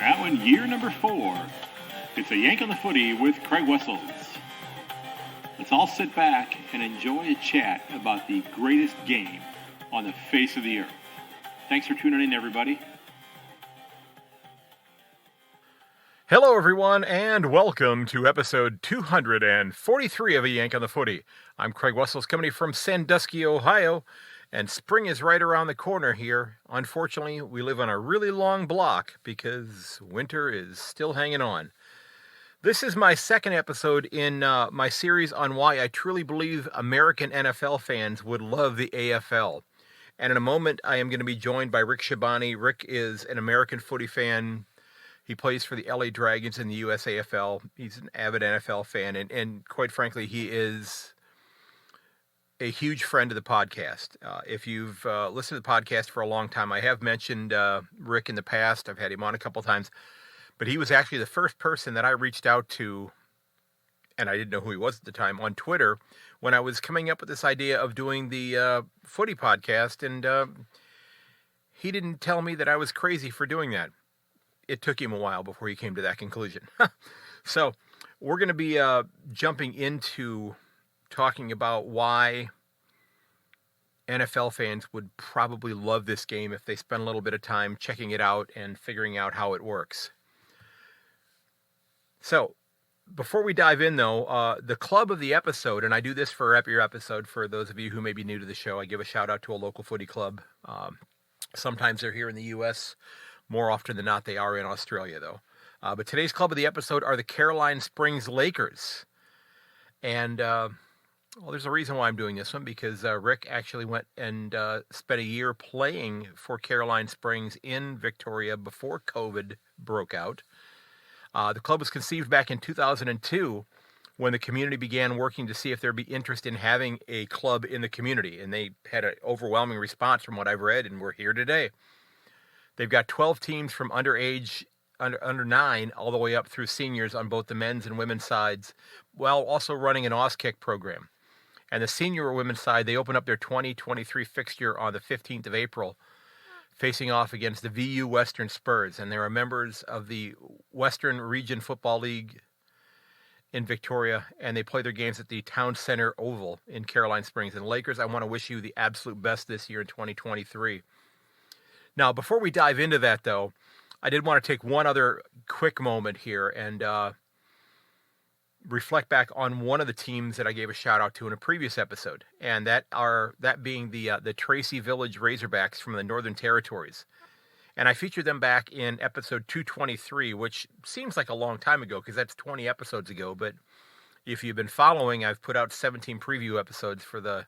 That one, year number 4. It's a Yank on the Footy with Craig Wessels. Let's all sit back and enjoy a chat about the greatest game on the face of the earth. Thanks for tuning in, everybody. Hello, everyone, and welcome to episode 243 of A Yank on the Footy. I'm Craig Wessels, coming from Sandusky, Ohio, and spring is right around the corner here. Unfortunately, we live on a really long block because winter is still hanging on. This is my second episode in my series on why I truly believe American NFL fans would love the AFL. And in a moment, I am going to be joined by Rick Shaibani. Rick is an American footy fan. He plays for the LA Dragons in the USAFL. He's an avid NFL fan, and quite frankly, he is a huge friend of the podcast. If you've listened to the podcast for a long time, I have mentioned Rick in the past. I've had him on a couple times, but he was actually the first person that I reached out to, and I didn't know who he was at the time, on Twitter when I was coming up with this idea of doing the footy podcast, and he didn't tell me that I was crazy for doing that. It took him a while before he came to that conclusion. So we're going to be jumping into talking about why NFL fans would probably love this game if they spend a little bit of time checking it out and figuring out how it works. So before we dive in, though, the club of the episode, and I do this for every episode for those of you who may be new to the show, I give a shout out to a local footy club. Sometimes they're here in the U.S., more often than not, they are in Australia, though. But today's club of the episode are the Caroline Springs Lakers. And, there's a reason why I'm doing this one, because Rick actually went and spent a year playing for Caroline Springs in Victoria before COVID broke out. The club was conceived back in 2002 when the community began working to see if there'd be interest in having a club in the community. And they had an overwhelming response from what I've read, and we're here today. They've got 12 teams from under 9 all the way up through seniors on both the men's and women's sides, while also running an Auskick program. And the senior women's side, they open up their 2023 fixture on the 15th of April, facing off against the VU Western Spurs. And they are members of the Western Region Football League in Victoria, and they play their games at the Town Center Oval in Caroline Springs. And Lakers, I want to wish you the absolute best this year in 2023. Now, before we dive into that, though, I did want to take one other quick moment here and reflect back on one of the teams that I gave a shout out to in a previous episode, and that being the Tracy Village Razorbacks from the Northern Territories. And I featured them back in episode 223, which seems like a long time ago because that's 20 episodes ago. But if you've been following, I've put out 17 preview episodes for the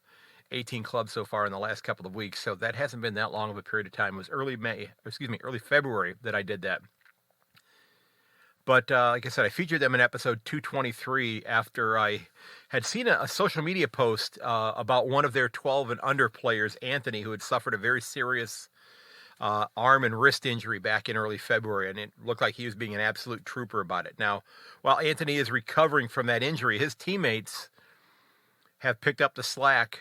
18 clubs so far in the last couple of weeks, so that hasn't been that long of a period of time. It was early February that I did that. But like I said, I featured them in episode 223 after I had seen a social media post about one of their 12 and under players, Anthony, who had suffered a very serious arm and wrist injury back in early February, and it looked like he was being an absolute trooper about it. Now, while Anthony is recovering from that injury, his teammates have picked up the slack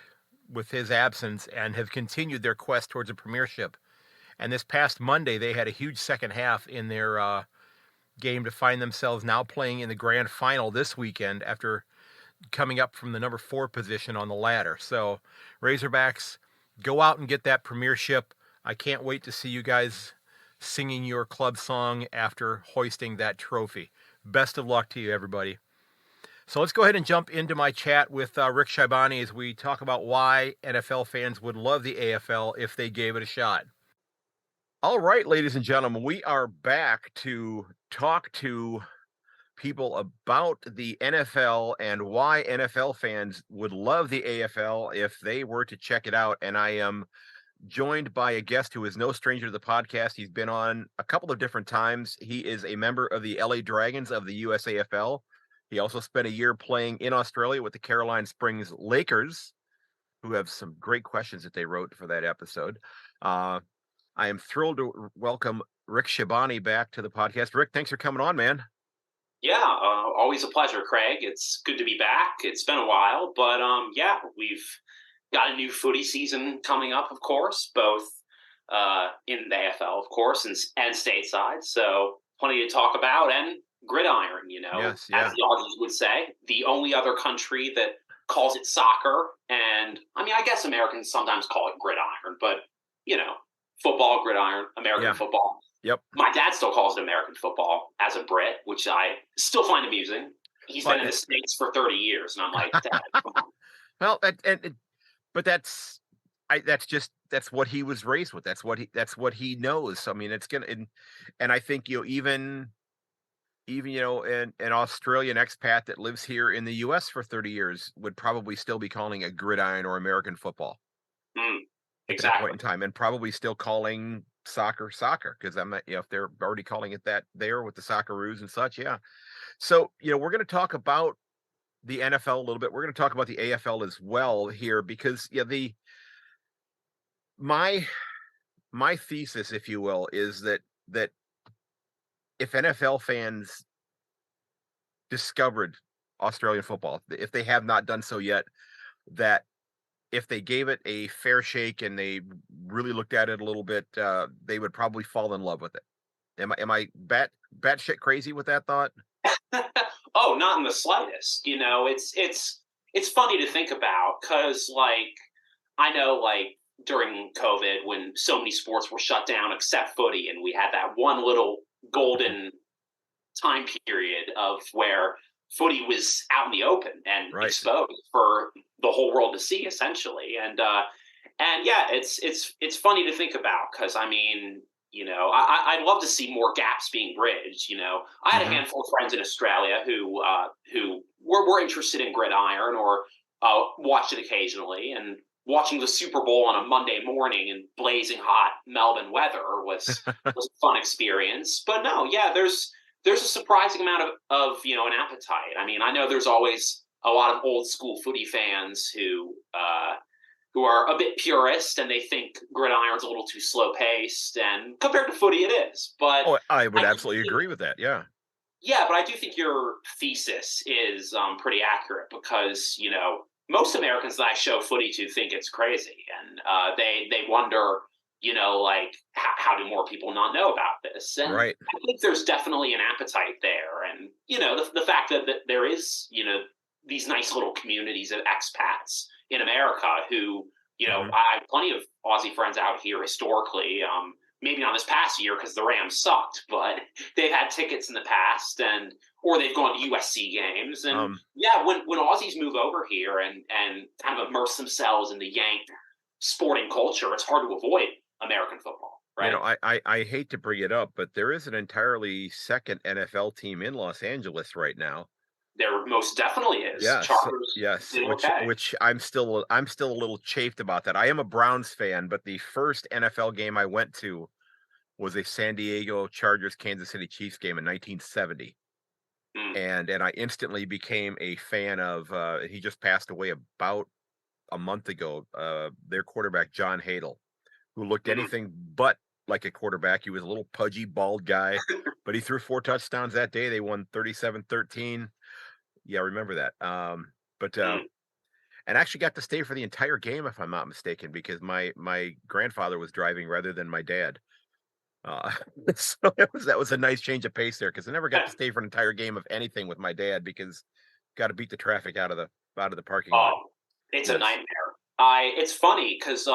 with his absence and have continued their quest towards a premiership. And this past Monday, they had a huge second half in their game to find themselves now playing in the grand final this weekend after coming up from the number 4 position on the ladder. So Razorbacks, go out and get that premiership. I can't wait to see you guys singing your club song after hoisting that trophy. Best of luck to you, everybody. So let's go ahead and jump into my chat with Rick Shaibani as we talk about why NFL fans would love the AFL if they gave it a shot. All right, ladies and gentlemen, we are back to talk to people about the NFL and why NFL fans would love the AFL if they were to check it out. And I am joined by a guest who is no stranger to the podcast. He's been on a couple of different times. He is a member of the LA Dragons of the USAFL. He also spent a year playing in Australia with the Caroline Springs Lakers, who have some great questions that they wrote for that episode. I am thrilled to welcome Rick Shaibani back to the podcast. Rick, thanks for coming on, man. Yeah, always a pleasure, Craig. It's good to be back. It's been a while, but we've got a new footy season coming up, of course, both in the AFL, of course, and stateside. So plenty to talk about, and gridiron, Yes, as yeah. the Aussies would say, the only other country that calls it soccer. And I mean, I guess Americans sometimes call it gridiron, but you know, football, gridiron, American Yeah. football. Yep. My dad still calls it American football as a Brit, which I still find amusing. He's been in the States for 30 years, and I'm like, Dad, come on. Well, but that's what he was raised with. That's what he knows. I mean, it's gonna and I think even an Australian expat that lives here in the U.S. for 30 years would probably still be calling it gridiron or American football Mm, at that point exactly. in time, and probably still calling soccer because if they're already calling it that there with the Socceroos and such, yeah. So we're going to talk about the NFL a little bit. We're going to talk about the AFL as well here because the my my thesis, if you will, is that if NFL fans discovered Australian football, if they have not done so yet, that if they gave it a fair shake and they really looked at it a little bit, they would probably fall in love with it. Am I batshit crazy with that thought? Oh, not in the slightest. It's funny to think about because I know during COVID when so many sports were shut down except footy, and we had that one little golden time period of where footy was out in the open and Right. exposed for the whole world to see, essentially. And yeah, it's funny to think about because I mean, I'd love to see more gaps being bridged. I had a Hmm. handful of friends in Australia who were interested in gridiron or watched it occasionally, and watching the Super Bowl on a Monday morning in blazing hot Melbourne weather was a fun experience. But no, yeah, there's a surprising amount of an appetite. I mean, I know there's always a lot of old school footy fans who are a bit purist and they think gridiron's a little too slow paced, and compared to footy, it is. But Oh, I would I do absolutely think, agree with that. Yeah. yeah, but I do think your thesis is pretty accurate because most Americans that I show footy to think it's crazy, and they wonder, how do more people not know about this? And Right. I think there's definitely an appetite there, and the fact that there is these nice little communities of expats in America who Hmm. I have plenty of Aussie friends out here historically. Maybe not this past year because the Rams sucked, but they've had tickets in the past, and or they've gone to USC games. And Um, yeah, when Aussies move over here and kind of immerse themselves in the Yank sporting culture, it's hard to avoid American football, right? I hate to bring it up, but there is an entirely second NFL team in Los Angeles right now. There most definitely is. Yes, Chargers yes, did which okay. which I'm still a little chafed about that. I am a Browns fan, but the first NFL game I went to was a San Diego Chargers Kansas City Chiefs game in 1970. Mm, And I instantly became a fan of he just passed away about a month ago, their quarterback John Hadle, who looked mm, anything but like a quarterback. He was a little pudgy, bald guy, but he threw 4 touchdowns that day. They won 37-13. Yeah, I remember that. But mm. and actually got to stay for the entire game, if I'm not mistaken, because my grandfather was driving rather than my dad. Uh, so that was a nice change of pace there because I never got to stay for an entire game of anything with my dad because got to beat the traffic out of the parking lot. Oh, it's a Yes. nightmare. It's funny because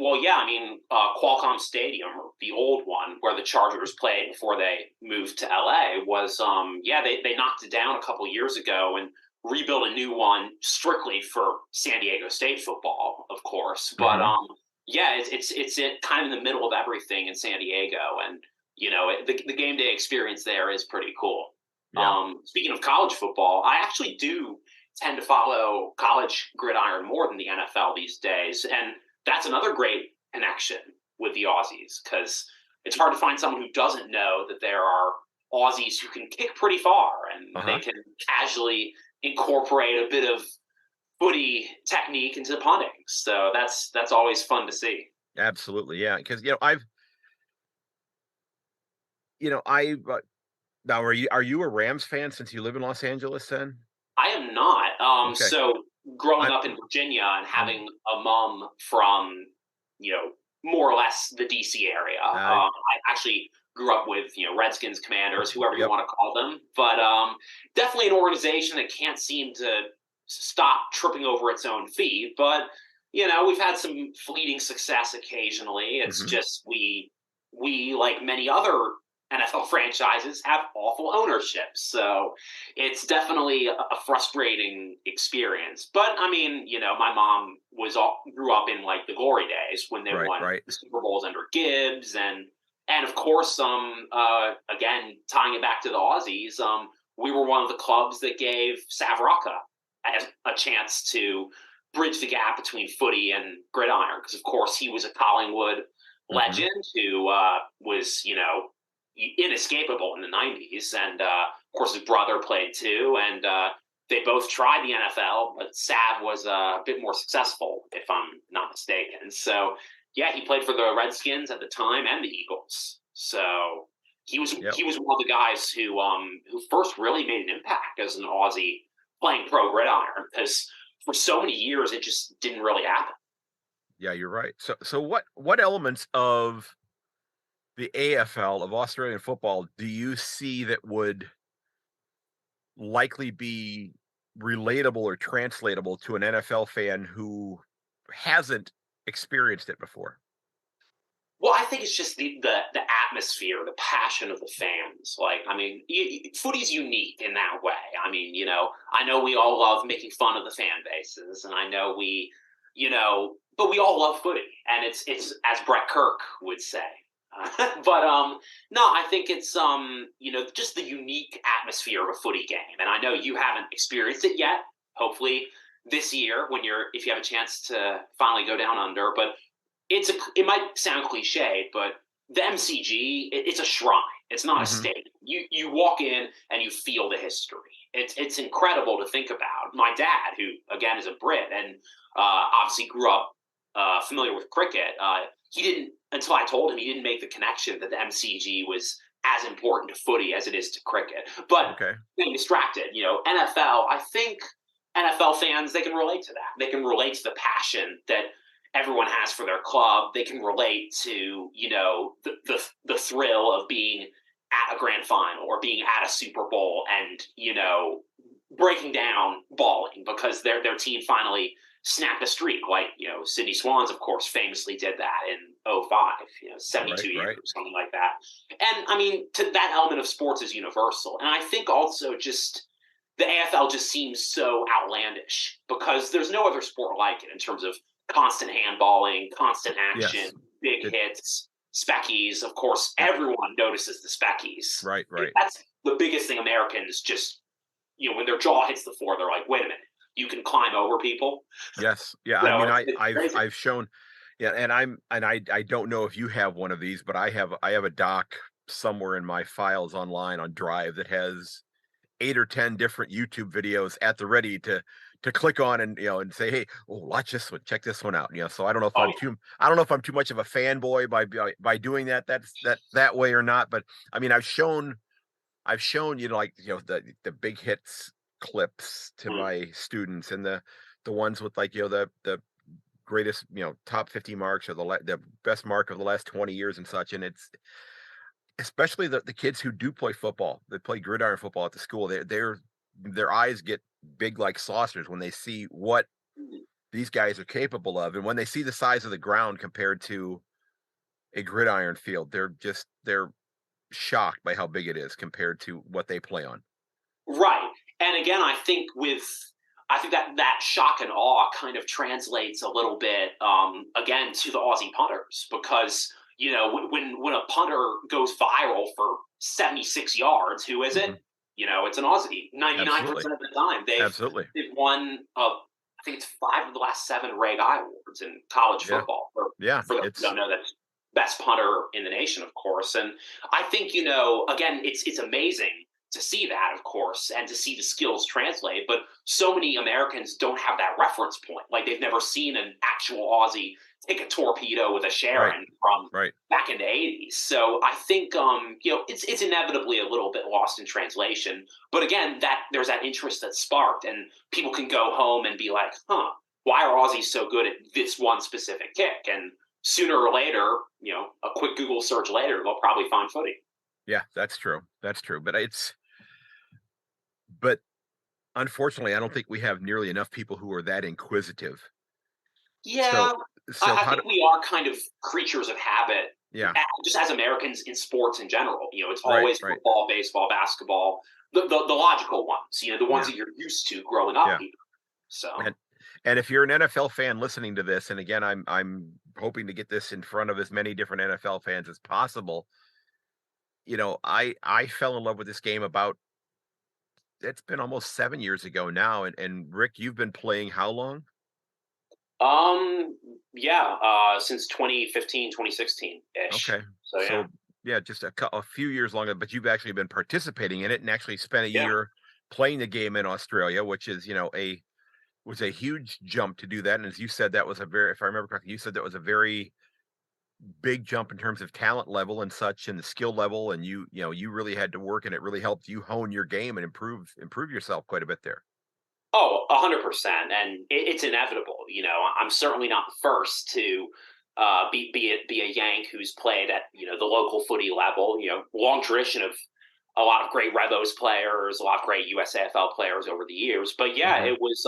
well, yeah, I mean, Qualcomm Stadium, the old one where the Chargers played before they moved to LA, was yeah, they knocked it down a couple years ago and rebuilt a new one strictly for San Diego State football, of course. But Hmm. yeah, it's kind of in the middle of everything in San Diego, and the game day experience there is pretty cool. Yeah. Speaking of college football, I actually do tend to follow college gridiron more than the NFL these days. And that's another great connection with the Aussies because it's hard to find someone who doesn't know that there are Aussies who can kick pretty far and they Uh-huh. can casually incorporate a bit of footy technique into punting. So that's always fun to see. Absolutely. Yeah. Because I now are you a Rams fan since you live in Los Angeles then? I am not. Okay. So growing I up in Virginia and I'm having a mom from, you know, more or less the DC area. I actually grew up with, Redskins, Commanders, whoever you want to call them, but definitely an organization that can't seem to stop tripping over its own feet. But we've had some fleeting success occasionally. It's just we like many other NFL franchises have awful ownership, so it's definitely a frustrating experience. But I mean, my mom grew up in like the glory days when they won the Super Bowls under Gibbs, and of course, again tying it back to the Aussies, we were one of the clubs that gave Sav Rocca a chance to bridge the gap between footy and gridiron, because of course he was a Collingwood legend who was inescapable in the 90s, and of course his brother played too, and they both tried the NFL, but Sav was a bit more successful, if I'm not mistaken. So yeah, he played for the Redskins at the time and the Eagles. So he was one of the guys who first really made an impact as an Aussie playing pro gridiron, because for so many years it just didn't really happen. Yeah, you're right. So what elements of the AFL, of Australian football, do you see that would likely be relatable or translatable to an NFL fan who hasn't experienced it before? Well, I think it's just the atmosphere, the passion of the fans. Like, I mean, footy's unique in that way. I mean, I know we all love making fun of the fan bases, and I know but we all love footy, and it's as Brett Kirk would say. But no, I think it's just the unique atmosphere of a footy game, and I know you haven't experienced it yet. Hopefully this year, if you have a chance to finally go down under, but it might sound cliched, but the MCG, it's a shrine. It's not a stadium. You walk in and you feel the history. It's incredible to think about. My dad, who again is a Brit and obviously grew up familiar with cricket, he didn't, until I told him, he didn't make the connection that the MCG was as important to footy as it is to cricket. But getting distracted, NFL, I think NFL fans, they can relate to that. They can relate to the passion that everyone has for their club. They can relate to, the thrill of being at a grand final or being at a Super Bowl and, breaking down bawling because their team finally snapped a streak. Like, Sydney Swans, of course, famously did that in 2005, 72 years, something like that. And I mean, that element of sports is universal. And I think also just the AFL just seems so outlandish because there's no other sport like it in terms of constant handballing, constant action, big hits, speckies. Of course, everyone notices the speckies. Right. That's the biggest thing. Americans just, when their jaw hits the floor, they're like, wait a minute, you can climb over people. Yes. Yeah. So, I mean, I've shown, and I don't know if you have one of these, but I have a doc somewhere in my files online on Drive that has 8 or 10 different YouTube videos at the ready to click on and and say, hey, watch this one, check this one out. So I don't know if I'm too much of a fanboy by doing that way or not. But I mean, I've shown the big hits clips to my students and the ones with the greatest top 50 marks or the best mark of the last 20 years and such. And it's especially the kids who do play football, that play gridiron football at the school. Their eyes get big like saucers when they see what these guys are capable of, and when they see the size of the ground compared to a gridiron field, they're shocked by how big it is compared to what they play on. Right. And again, I think that shock and awe kind of translates a little bit again to the Aussie punters, because when a punter goes viral for 76 yards, who is it? It's an Aussie 99% of the time. They've won I think it's 5 of the last 7 Ray Guy awards in college football. For those who don't know, that's best punter in the nation, of course. And I think, again, it's amazing to see that, of course, and to see the skills translate. But so many Americans don't have that reference point. Like, they've never seen an actual Aussie take a torpedo with a Sharon from back in the 80s. So I think, it's inevitably a little bit lost in translation. But again, there's that interest that sparked, and people can go home and be like, why are Aussies so good at this one specific kick? And sooner or later, a quick Google search later, they'll probably find footy. Yeah, that's true. But unfortunately, I don't think we have nearly enough people who are that inquisitive. So Yeah, so I how think do we are kind of creatures of habit, yeah, just as Americans in sports in general. It's right, always right. football, baseball, basketball, the logical ones. The ones Yeah, that you're used to growing up. yeah. Even. So, And and if you're an NFL fan listening to this, and again, I'm hoping to get this in front of as many different NFL fans as possible. I fell in love with this game about it's been almost 7 years ago now. And Rick, you've been playing how long? yeah, since 2015, 2016 ish. Okay. So yeah, So yeah, just a few years longer, but you've actually been participating in it and actually spent a yeah. year playing the game in Australia, which is, a was a huge jump to do that. And as you said, that was a very, if I remember correctly, you said that was a very big jump in terms of talent level and such and the skill level. And you really had to work and it really helped you hone your game and improve yourself quite a bit there. Oh, 100%, and it's inevitable. I'm certainly not the first to be a Yank who's played at the local footy level. Long tradition of a lot of great Rebos players, a lot of great USAFL players over the years. But yeah, Hmm. it was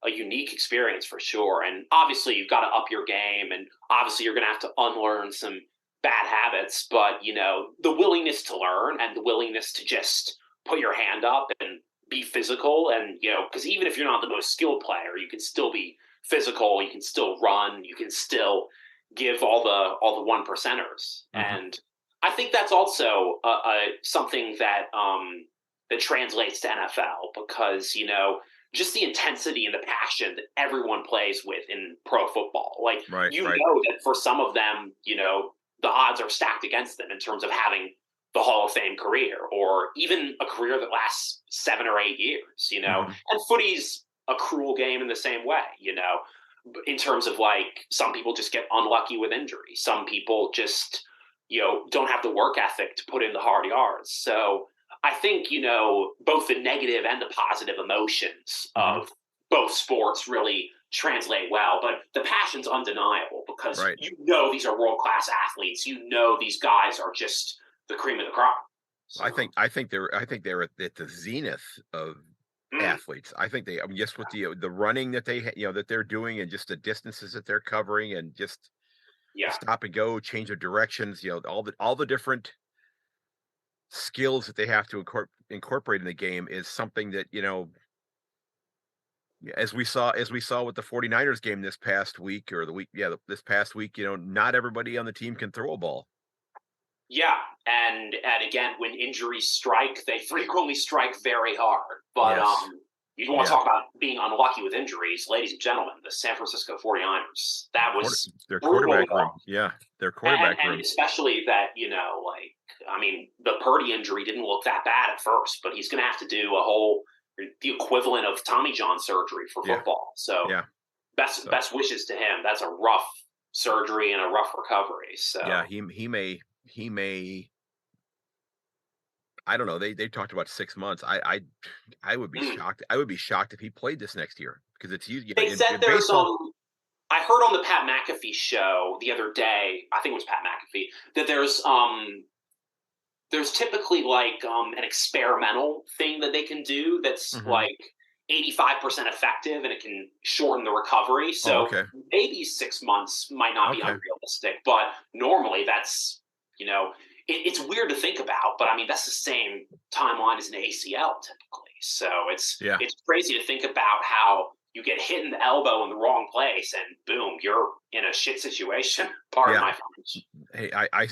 a unique experience for sure. And obviously, you've got to up your game, and obviously, you're going to have to unlearn some bad habits. But the willingness to learn and the willingness to just put your hand up and be physical, and because even if you're not the most skilled player, you can still be physical, you can still run, you can still give all the one percenters. Hmm. And I think that's also something that that translates to NFL, because just the intensity and the passion that everyone plays with in pro football. Like, Right, right. that for some of them, the odds are stacked against them in terms of having the Hall of Fame career, or even a career that lasts 7 or 8 years. Hmm. And footy's a cruel game in the same way. In terms of, like, some people just get unlucky with injury. Some people just don't have the work ethic to put in the hard yards. So I think both the negative and the positive emotions Hmm. of both sports really translate well. But the passion's undeniable, because Right. these are world class athletes. These guys are just the cream of the crop. I So think I think they're at the zenith of mm, athletes. I think I mean, just with the running that that they're doing and just the distances that they're covering and just the yeah, stop and go, change of directions, all the different skills that they have to incorporate in the game is something that, as we saw with the 49ers game this past week or the week, yeah, this past week, not everybody on the team can throw a ball. yeah, and again, when injuries strike, they frequently strike very hard. But Yes. you want to Yeah. talk about being unlucky with injuries, ladies and gentlemen, the San Francisco 49ers. That Quarter, was their brutal to quarterback watch. room. Yeah. Their And, quarterback and room. especially that, like, I mean, the Purdy injury didn't look that bad at first, but he's going to have to do the equivalent of Tommy John surgery for Yeah. football. So Yeah. best So best wishes to him. That's a rough surgery and a rough recovery. yeah, So he may I don't know. They talked about 6 months. I would be mm. shocked. I would be shocked if he played this next year because it's They said in there's baseball. I heard on the Pat McAfee show the other day, I think it was Pat McAfee, that there's typically, like, an experimental thing that they can do that's Hmm. like 85% effective, and it can shorten the recovery. Oh, So okay, maybe 6 months might not be okay. unrealistic, but normally that's, it's weird to think about, but I mean, that's the same timeline as an ACL typically. So Yeah, it's crazy to think about how you get hit in the elbow in the wrong place and boom, you're in a shit situation. Pardon yeah. my French. Hey,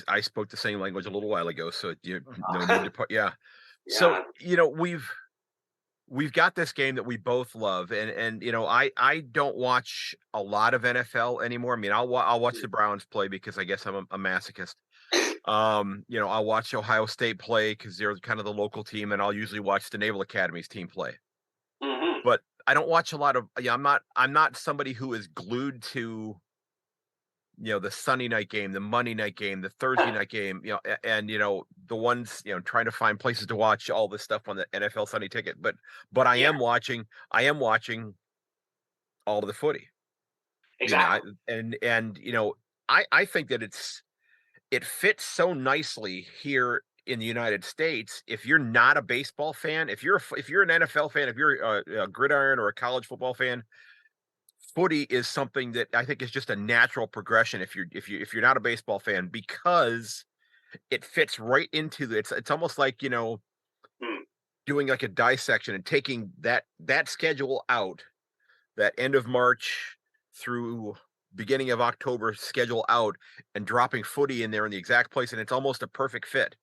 I spoke the same language a little while ago, so you no need to put. Yeah. So Yeah. we've got this game that we both love, and I don't watch a lot of NFL anymore. I mean, I'll watch the Browns play because I guess I'm a masochist. I'll watch Ohio State play because they're kind of the local team, and I'll usually watch the Naval Academy's team play. Hmm. But I don't watch a lot of. Yeah, I'm not somebody who is glued to the Sunday night game, the Monday night game, the Thursday night game, and the ones trying to find places to watch all this stuff on the NFL Sunday Ticket. But I Yeah, am watching all of the footy. I exactly. and I think that it fits so nicely here in the United States. If you're not a baseball fan, if you're an NFL fan, if you're a gridiron or a college football fan, footy is something that I think is just a natural progression. If you're not a baseball fan, because it fits right into it's almost like, Hmm. doing like a dissection and taking that schedule out, that end of March through beginning of October schedule out, and dropping footy in there in the exact place, and it's almost a perfect fit.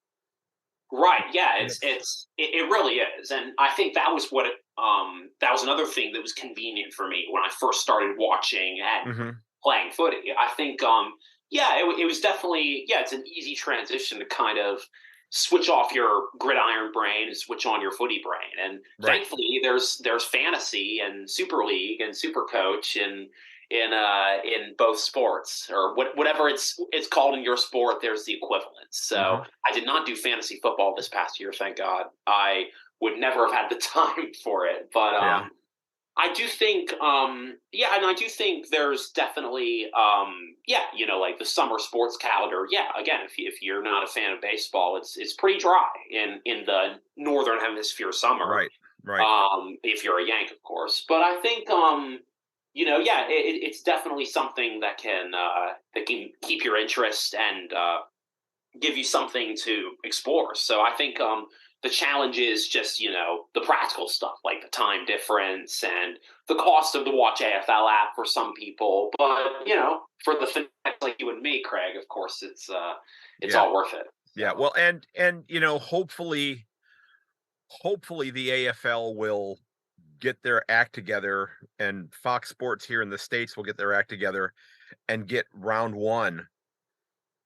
Right. Yeah. And it's It really is, and I think that was that was another thing that was convenient for me when I first started watching and Mhm. playing footy. I think yeah, it was definitely, yeah, it's an easy transition to kind of switch off your gridiron brain and switch on your footy brain. And Right. thankfully, there's fantasy and super league and super coach and in both sports, or whatever it's called in your sport. There's the equivalent. So Mhm. I did not do fantasy football this past year, thank God. I would never have had the time for it, but Yeah. I do think, yeah, and I do think there's definitely, yeah, like the summer sports calendar. Yeah, again, if you're not a fan of baseball, it's pretty dry in the northern hemisphere summer. Right. Right. If you're a Yank, of course. But I think, yeah, it's definitely something that can keep your interest and give you something to explore. So I think the challenge is just, the practical stuff like the time difference and the cost of the Watch AFL app for some people. But, for the fanatics like you and me, Craig, of course, it's Yeah. all worth it. Yeah. So, Well, and hopefully the AFL will get their act together, and Fox Sports here in the States will get their act together and get round one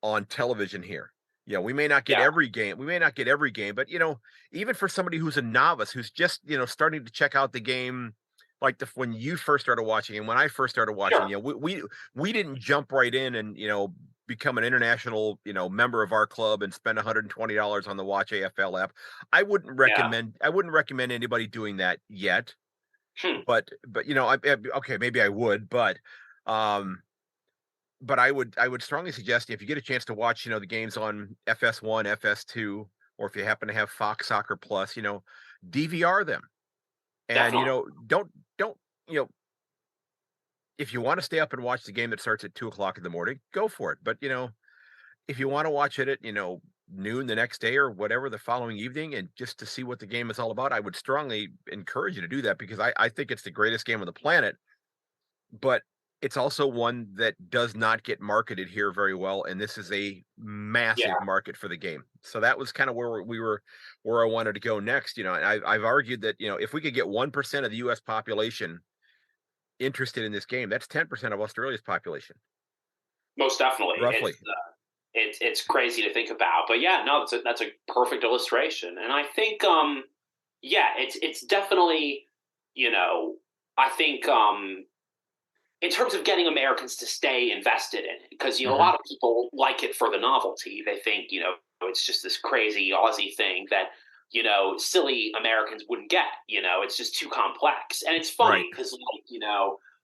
on television here. Yeah, we may not get yeah, every game. We may not get every game, but even for somebody who's a novice, who's just starting to check out the game, like when you first started watching and when I first started watching, sure. we didn't jump right in and become an international member of our club and spend $120 on the Watch AFL app. Yeah. I wouldn't recommend anybody doing that yet. Hmm. But okay, maybe I would, um, but I would strongly suggest if you get a chance to watch, the games on FS1, FS2, or if you happen to have Fox Soccer Plus, DVR them. And Definitely. don't you know if you want to stay up and watch the game that starts at 2 o'clock in the morning, go for it. But if you want to watch it at noon the next day or whatever the following evening, and just to see what the game is all about, I would strongly encourage you to do that, because I think it's the greatest game on the planet. But it's also one that does not get marketed here very well, and this is a massive Yeah. market for the game. So that was kind of where I wanted to go next. And I've argued that if we could get 1% of the U.S. population interested in this game, that's 10% of Australia's population, Most definitely. roughly. It's crazy to think about, but yeah, no, that's a perfect illustration, and I think yeah, it's definitely, you know I think in terms of getting Americans to stay invested in it, because a Hmm. lot of people like it for the novelty. They think it's just this crazy Aussie thing that silly Americans wouldn't get. It's just too complex, and it's Right. funny because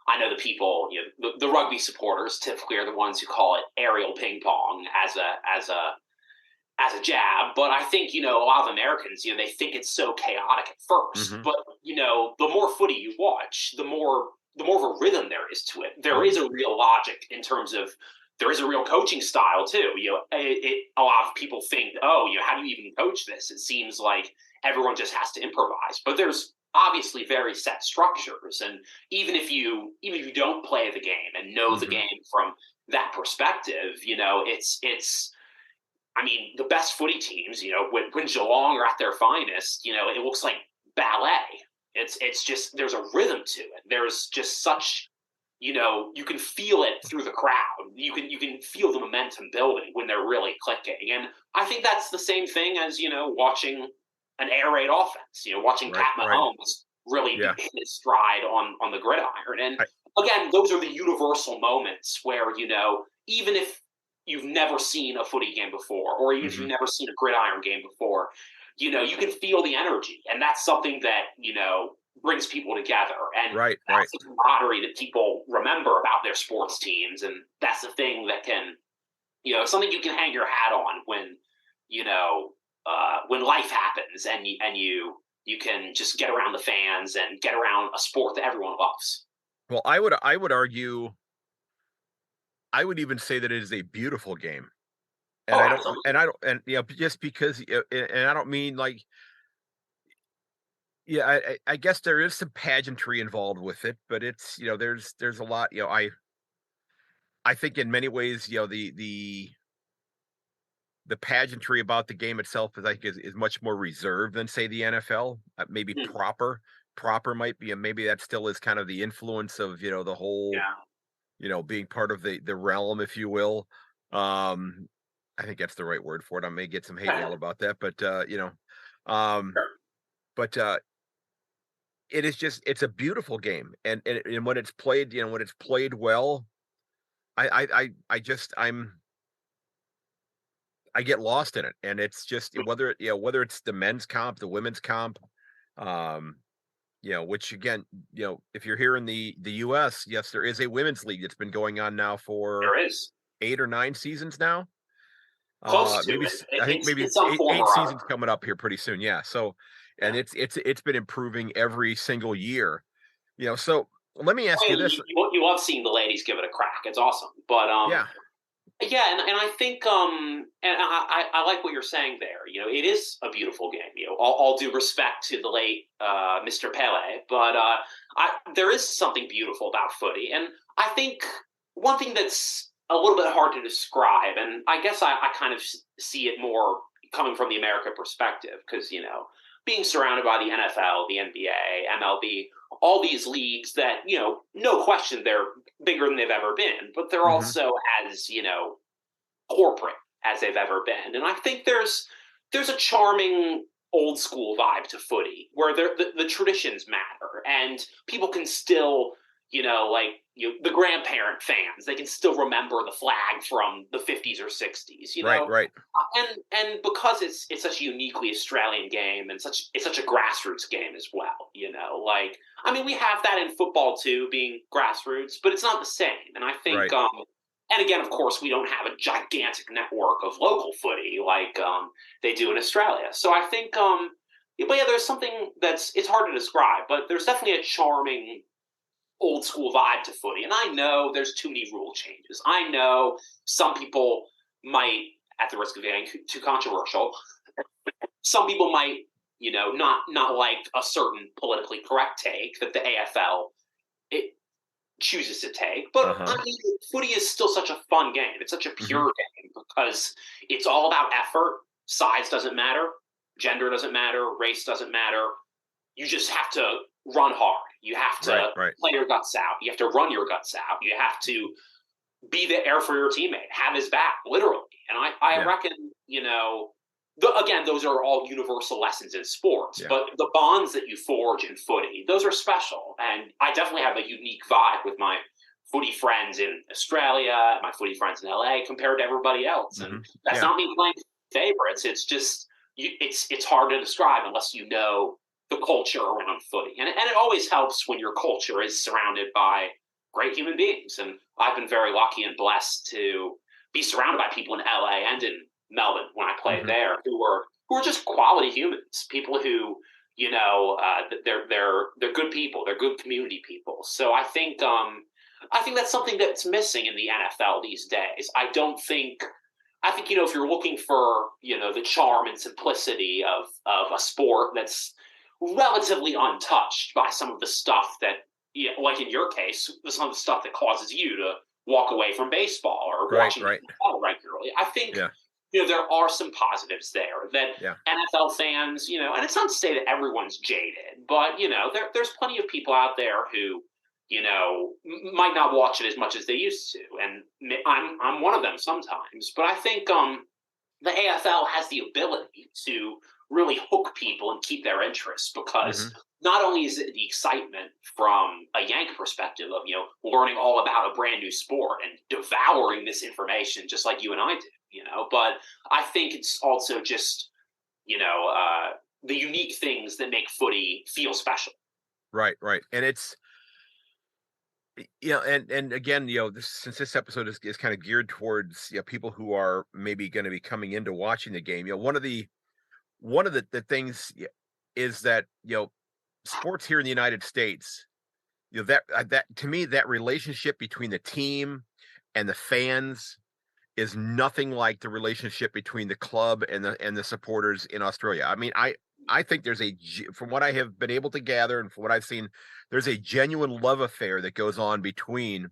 I know the people, the rugby supporters typically are the ones who call it aerial ping pong as a jab, but I think a lot of Americans, they think it's so chaotic at first, Hmm. but the more footy you watch, the more of a rhythm there is to it. There Oh, is a real logic in terms of there is a real coaching style too. A lot of people think, oh, how do you even coach this? It seems like everyone just has to improvise, but there's obviously very set structures, and even if you don't play the game and know the hmm. game from that perspective, it's I mean, the best footy teams, when Geelong are at their finest, it looks like ballet. It's just there's a rhythm to it. There's just such, you can feel it through the crowd. You can feel the momentum building when they're really clicking. And I think that's the same thing as watching an air raid offense. Watching Right. Pat Right. Mahomes really Yeah. hit his stride on the gridiron. And I, again, those are the universal moments where even if you've never seen a footy game before, or even if hmm. you've never seen a gridiron game before, you can feel the energy. And that's something that, brings people together, and Right. that's the camaraderie that people remember about their sports teams, and that's the thing that can, something you can hang your hat on when, when life happens, and you can just get around the fans and get around a sport that everyone loves. Well, I would argue, I would even say that it is a beautiful game. And Oh, I don't, absolutely. and I don't, and just because, and I don't mean like, yeah, I guess there is some pageantry involved with it, but it's, there's a lot, I think in many ways, the pageantry about the game itself is, is much more reserved than, say, the NFL. Maybe Hmm. proper might be, and maybe that still is kind of the influence of, the whole, Yeah. being part of the realm, if you will. Um, I think that's the right word for it. I may get some hate mail about that, but um, Sure. but it is just, it's a beautiful game, and when it's played, when it's played well, I just I get lost in it, and it's just whether whether it's the men's comp, the women's comp, um, which again, if you're here in the U.S., yes, there is a women's league that's been going on now for There is 8 or 9 seasons now. close to Maybe it I think maybe in it's some eight form eight or other. seasons coming up here pretty soon. Yeah. So, and Yeah. it's been improving every single year. So let me ask I you mean, this. you love seeing the ladies give it a crack. It's awesome. But Yeah. yeah, and I think and I like what you're saying there. It is a beautiful game. All due respect to the late Mr. Pele, but there is something beautiful about footy, and I think one thing that's a little bit hard to describe, and I guess I kind of see it more coming from the American perspective, because being surrounded by the NFL, the NBA, MLB, all these leagues that no question they're bigger than they've ever been, but they're Hmm. also as corporate as they've ever been. And I think there's a charming old school vibe to footy where the traditions matter, and people can still like the grandparent fans, they can still remember the flag from the 50s or 60s, Right. Right. and because it's such a uniquely Australian game, and it's such a grassroots game as well. Like, I mean, we have that in football too, being grassroots, but it's not the same. And I think, Right. and again, of course, we don't have a gigantic network of local footy like they do in Australia. So I think, but yeah, there's something it's hard to describe, but there's definitely a charming old school vibe to footy. And I know there's too many rule changes. I know some people might, at the risk of getting too controversial, some people might, not like a certain politically correct take that the AFL it chooses to take. But Uh-huh. I mean, footy is still such a fun game. It's such a Hmm. pure game because it's all about effort. Size doesn't matter. Gender doesn't matter. Race doesn't matter. You just have to run hard. You have Right. to Right. play your guts out. You have to run your guts out. You have to be there for your teammate, have his back, literally. And I Yeah. reckon, again, those are all universal lessons in sports, Yeah. but the bonds that you forge in footy, those are special. And I definitely have a unique vibe with my footy friends in Australia, my footy friends in LA compared to everybody else. And Hmm. that's Yeah. not me playing favorites. It's just, it's hard to describe unless you know the culture around footy. And it always helps when your culture is surrounded by great human beings. And I've been very lucky and blessed to be surrounded by people in LA and in Melbourne when I played Hmm. there who are just quality humans, people who they're good people, they're good community people. So I think that's something that's missing in the NFL these days. I think if you're looking for the charm and simplicity of a sport that's relatively untouched by some of the stuff that like in your case, some of the stuff that causes you to walk away from baseball or Right. watching Right. NFL regularly. I think Yeah. there are some positives there that Yeah. NFL fans, and it's not to say that everyone's jaded, but there's plenty of people out there who might not watch it as much as they used to, and I'm one of them sometimes. But I think the AFL has the ability to really hook people and keep their interest, because Hmm. not only is it the excitement from a Yank perspective of learning all about a brand new sport and devouring this information just like you and I do, but I think it's also just the unique things that make footy feel special. Right, right. And it's, and again, since this episode is kind of geared towards, people who are maybe going to be coming into watching the game, one of the things is that, sports here in the United States, that to me, that relationship between the team and the fans is nothing like the relationship between the club and the supporters in Australia. I mean, I think from what I have been able to gather and from what I've seen, there's a genuine love affair that goes on between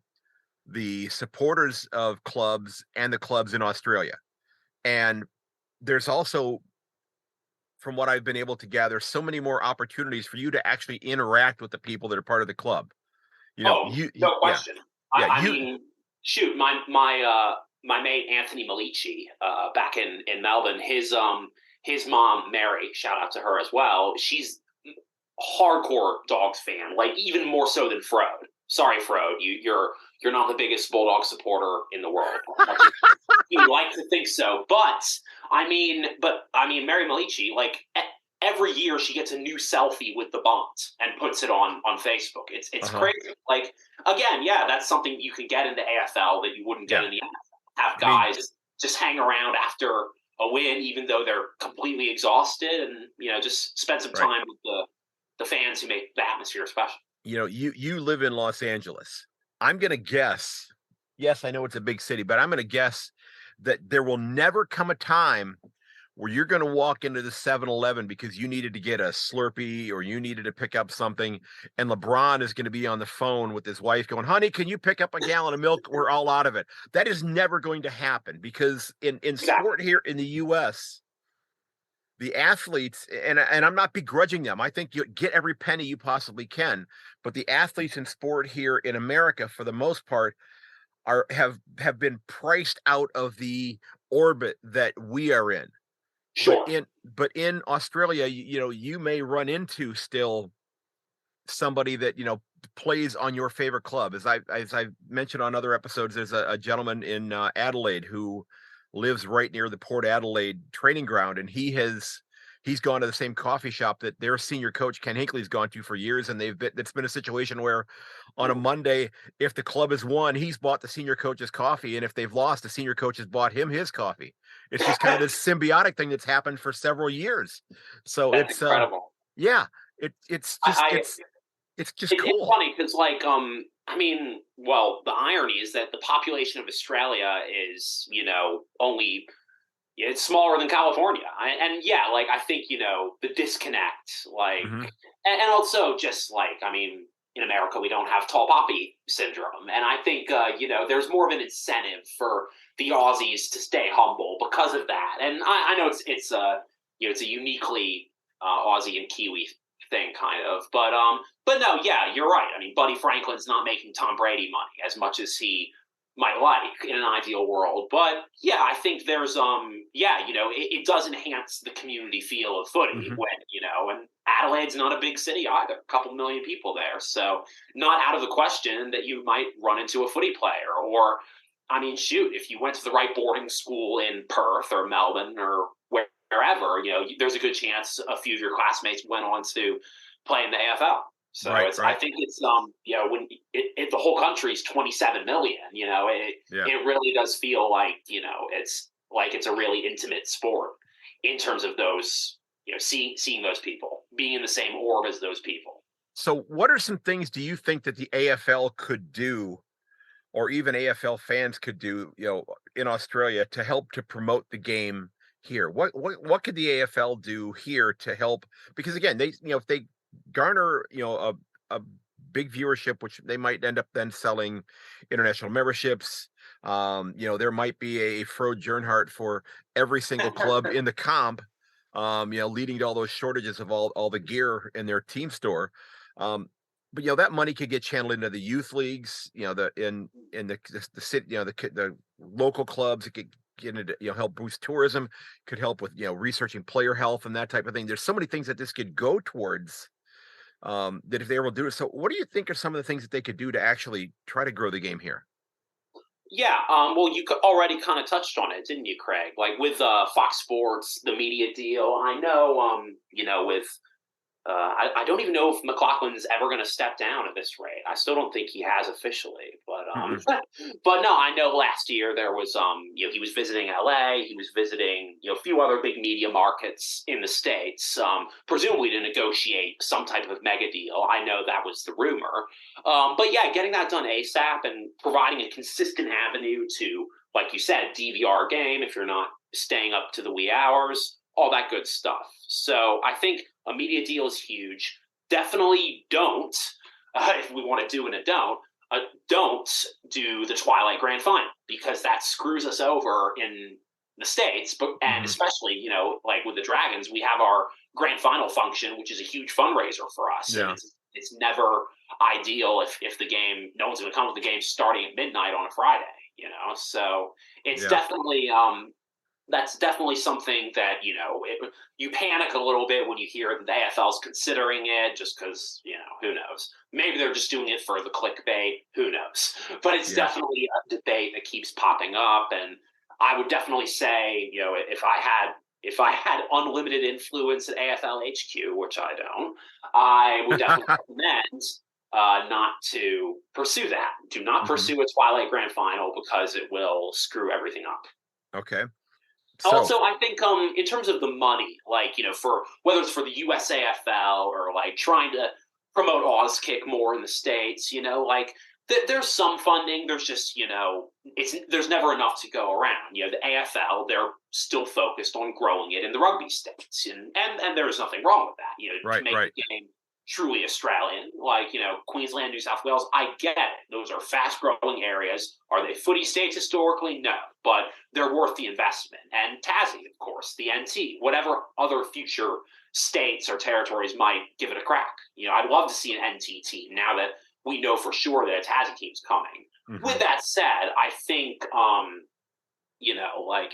the supporters of clubs and the clubs in Australia. And there's also, from what I've been able to gather, so many more opportunities for you to actually interact with the people that are part of the club. Oh, no Yeah, question. yeah, I mean, shoot, my mate Anthony Malici, back in Melbourne, his mom Mary, shout out to her as well. She's a hardcore Dogs fan, like even more so than Frode. Sorry, Frode, you're not the biggest Bulldog supporter in the world. You like to think so, but Mary Malici, like every year she gets a new selfie with the Bonds and puts it on Facebook. It's crazy. Like, again, yeah, that's something you can get in the AFL that you wouldn't get yeah. in the NFL. Have I mean, guys just hang around after a win, even though they're completely exhausted, and just spend some right. time with the fans who make the atmosphere special. You live in Los Angeles. I'm gonna guess. Yes, I know it's a big city, but I'm gonna guess that there will never come a time where you're going to walk into the 7-Eleven because you needed to get a Slurpee or you needed to pick up something, and LeBron is going to be on the phone with his wife going, honey, can you pick up a gallon of milk? We're all out of it. That is never going to happen because in sport here in the US, the athletes, and I'm not begrudging them. I think you get every penny you possibly can, but the athletes in sport here in America, for the most part, have been priced out of the orbit that we are in. Sure. But in Australia, you may run into still somebody that plays on your favorite club. As I mentioned on other episodes, there's a gentleman in Adelaide who lives right near the Port Adelaide training ground, and he's gone to the same coffee shop that their senior coach Ken Hinckley's gone to for years, and it's been a situation where on a Monday, if the club has won, he's bought the senior coach's coffee, and if they've lost, the senior coach has bought him his coffee. It's just kind of this symbiotic thing that's happened for several years. So That's it's incredible. yeah, it's just it's just cool. It's funny because, like, the irony is that the population of Australia is, only it's smaller than California, I think the disconnect, like, Mhm. and also just like, in America we don't have tall poppy syndrome, and I think there's more of an incentive for the Aussies to stay humble because of that, and I know it's a uniquely Aussie and Kiwi thing, kind of. But no, yeah, you're right. Buddy Franklin's not making Tom Brady money as much as he might like in an ideal world. But yeah, I think there's it does enhance the community feel of footy Mhm. when and Adelaide's not a big city either, a couple million people there, so not out of the question that you might run into a footy player. Or shoot, if you went to the right boarding school in Perth or Melbourne or wherever, there's a good chance a few of your classmates went on to play in the AFL. So Right, I right. think it's when the whole country is 27 million, it really does feel like it's a really intimate sport in terms of those seeing those people, being in the same orb as those people. So what are some things do you think that the AFL could do, or even AFL fans could do, in Australia to help to promote the game here? What could the AFL do here to help? Because again, if they garner, a big viewership, which they might end up then selling international memberships. There might be a Frode Jernhardt for every single club in the comp, leading to all those shortages of all the gear in their team store. But that money could get channeled into the youth leagues, in the city, the local clubs. It could get into, help boost tourism, could help with researching player health and that type of thing. There's so many things that this could go towards, that if they were to do it. So what do you think are some of the things that they could do to actually try to grow the game here? Yeah, well, you already kind of touched on it, didn't you, Craig? Like with Fox Sports, the media deal. I know, with I don't even know if McLaughlin's ever going to step down at this rate. I still don't think he has officially, but but no, I know last year there was he was visiting LA, he was visiting a few other big media markets in the States, presumably to negotiate some type of mega deal. I know that was the rumor, but yeah, getting that done ASAP and providing a consistent avenue to, like you said, DVR game if you're not staying up to the wee hours, all that good stuff. So I think a media deal is huge. Definitely don't, if we want to do and don't do the Twilight Grand Final, because that screws us over in the States. But and especially, like with the Dragons, we have our Grand Final function, which is a huge fundraiser for us. Yeah. And it's never ideal if the game, no one's going to come to the game starting at midnight on a Friday, So it's definitely that's definitely something that you panic a little bit when you hear that the AFL's considering it, just because who knows? Maybe they're just doing it for the clickbait. Who knows? But it's definitely a debate that keeps popping up, and I would definitely say if I had unlimited influence at AFL HQ, which I don't, I would definitely recommend not to pursue that. Do not pursue a Twilight Grand Final because it will screw everything up. Okay. So, also, I think in terms of the money, like, for whether it's for the USAFL or like trying to promote Auskick more in the States, like there's some funding. There's just, there's never enough to go around. The AFL, they're still focused on growing it in the rugby states. And there's nothing wrong with that, to make the game truly Australian, like, Queensland, New South Wales. I get it. Those are fast-growing areas. Are they footy states historically? No, but they're worth the investment. And Tassie, of course, the NT, whatever other future states or territories might give it a crack. I'd love to see an NT team now that we know for sure that a Tassie team's coming. With that said, I think, like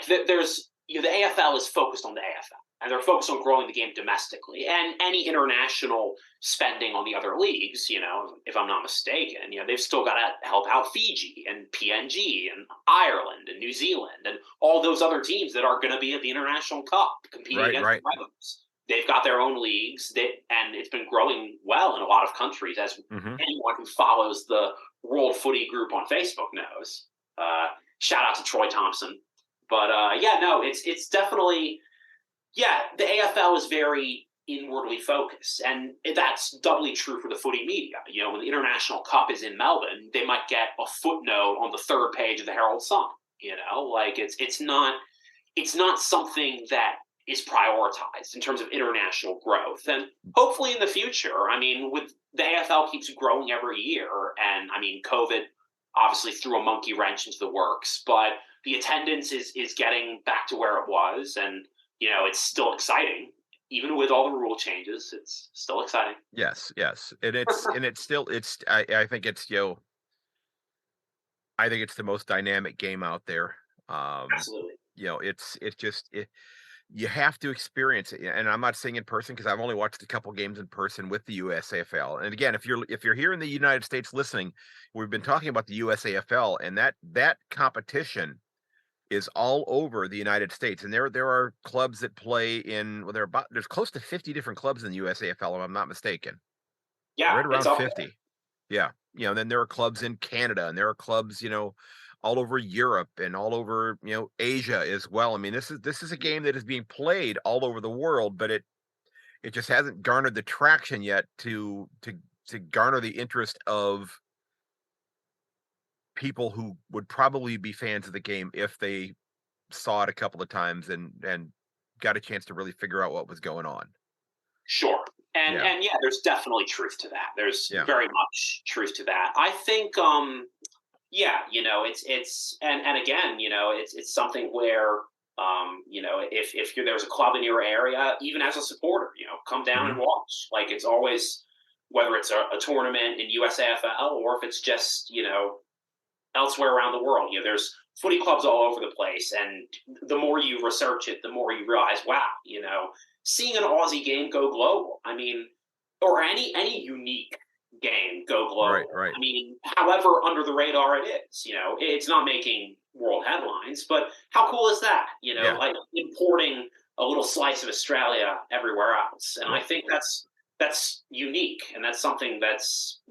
there's, the AFL is focused on the AFL. And they're focused on growing the game domestically. And any international spending on the other leagues, if I'm not mistaken, they've still got to help out Fiji and PNG and Ireland and New Zealand and all those other teams that are going to be at the International Cup competing against the Rebels. They've got their own leagues, and it's been growing well in a lot of countries, as anyone who follows the World Footy group on Facebook knows. Shout out to Troy Thompson. But it's definitely... Yeah, the AFL is very inwardly focused, and that's doubly true for the footy media. When the International Cup is in Melbourne, they might get a footnote on the third page of the Herald Sun. Like it's not something that is prioritized in terms of international growth. And hopefully in the future, with the AFL keeps growing every year, and COVID obviously threw a monkey wrench into the works, but the attendance is getting back to where it was, and it's still exciting, even with all the rule changes. It's still exciting. Yes, and it's still I think it's I think it's the most dynamic game out there. Absolutely. You have to experience it, and I'm not saying in person because I've only watched a couple games in person with the USAFL. And again, if you're here in the United States listening, we've been talking about the USAFL, and that competition is all over the United States, and there are clubs that play in there's close to 50 different clubs in the USAFL, if I'm not mistaken. Yeah, right around 50. Yeah, then there are clubs in Canada, and there are clubs all over Europe and all over Asia as well. This is a game that is being played all over the world, but it just hasn't garnered the traction yet to garner the interest of people who would probably be fans of the game if they saw it a couple of times and got a chance to really figure out what was going on. Sure. And there's definitely truth to that. There's very much truth to that. I think, it's and again, it's something where, if there's a club in your area, even as a supporter, come down and watch. Like it's always, whether it's a tournament in USAFL or if it's just, elsewhere around the world. There's footy clubs all over the place, and the more you research it, the more you realize, wow, seeing an Aussie game go global. Or any unique game go global. Right. However under the radar it is, it's not making world headlines, but how cool is that? Like importing a little slice of Australia everywhere else. And I think that's unique, and that's something that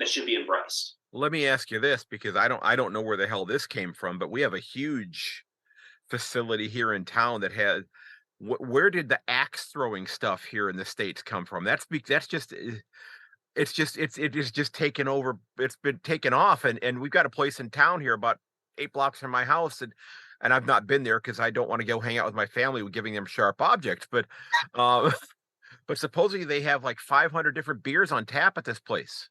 should be embraced. Let me ask you this, because I don't know where the hell this came from, but we have a huge facility here in town that has. Where did the axe throwing stuff here in the States come from? That's just it is just taken over. It's been taken off, and we've got a place in town here about 8 blocks from my house, and I've not been there because I don't want to go hang out with my family with giving them sharp objects. But but supposedly they have like 500 different beers on tap at this place.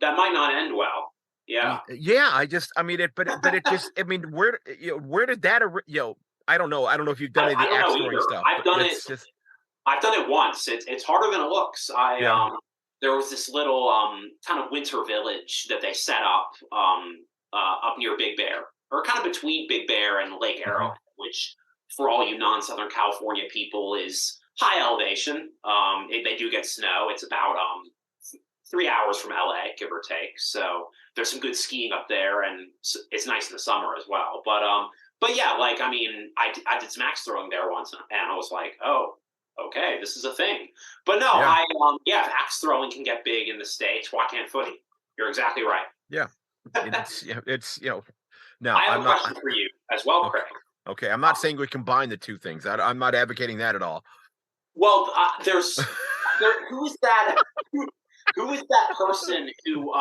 That might not end well. Yeah. Yeah, I mean it, but it just, I mean, where did that, I don't know. I don't know if you've done any of the axe throwing stuff. I've done it. I've done it once. It's harder than it looks. There was this little kind of winter village that they set up up near Big Bear, or kind of between Big Bear and Lake Arrowhead, which for all you non-Southern California people is high elevation. They do get snow. It's about 3 hours from LA, give or take. So there's some good skiing up there, and it's nice in the summer as well. But yeah, like, I mean, I did some axe throwing there once, and I was like, oh, okay, this is a thing. But no, if axe throwing can get big in the States, why can't footy? You're exactly right. Yeah. It's no, I have a question for you as well, okay. Craig. Okay, I'm not saying we combine the two things. I'm not advocating that at all. Well, who is that? Who is that person who?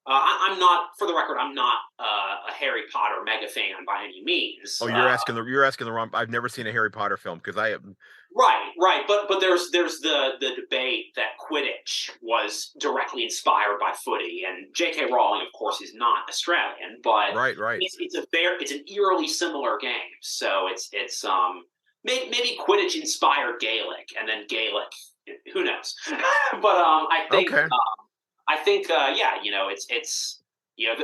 I'm not, for the record, I'm not a Harry Potter mega fan by any means. Oh, you're asking the wrong. I've never seen a Harry Potter film because I am. Right. But there's the debate that Quidditch was directly inspired by footy, and J.K. Rowling, of course, is not Australian, but right. It's an eerily similar game. So it's maybe Quidditch inspired Gaelic, and then Gaelic, who knows? But I think okay. It's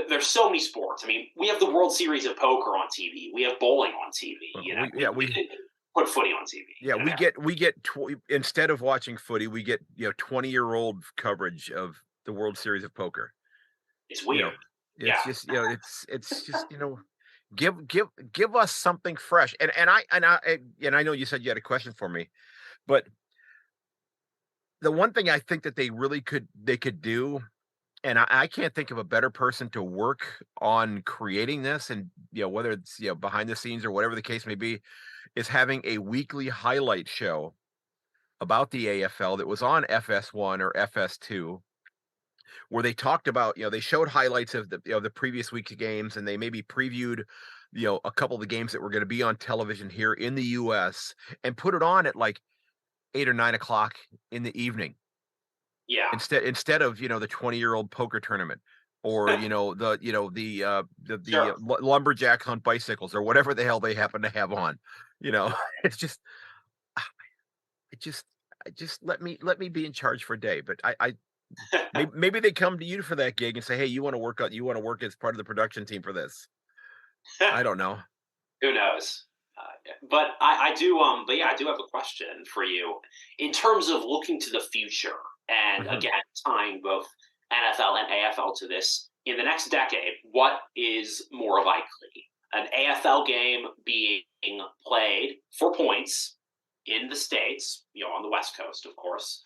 there's so many sports. I mean, we have the World Series of Poker on TV. We have bowling on TV. We put footy on TV. Yeah, we get instead of watching footy, we get 20-year-old coverage of the World Series of Poker. It's weird. It's just it's just give us something fresh. And I know you said you had a question for me, but the one thing I think that they could do, and I can't think of a better person to work on creating this, and whether it's behind the scenes or whatever the case may be, is having a weekly highlight show about the AFL that was on FS1 or FS2, where they talked about, they showed highlights of the previous week's games, and they maybe previewed a couple of the games that were going to be on television here in the US, and put it on at like 8 or 9 o'clock in the evening. Yeah. Instead of the 20-year-old poker tournament, or the lumberjacks on bicycles, or whatever the hell they happen to have on. It's just let me be in charge for a day. But I maybe they come to you for that gig and say, hey, you want to work as part of the production team for this. I don't know. Who knows? But I do. But yeah, I do have a question for you in terms of looking to the future, and again tying both NFL and AFL to this. In the next decade, what is more likely? An AFL game being played for points in the States, on the West Coast, of course,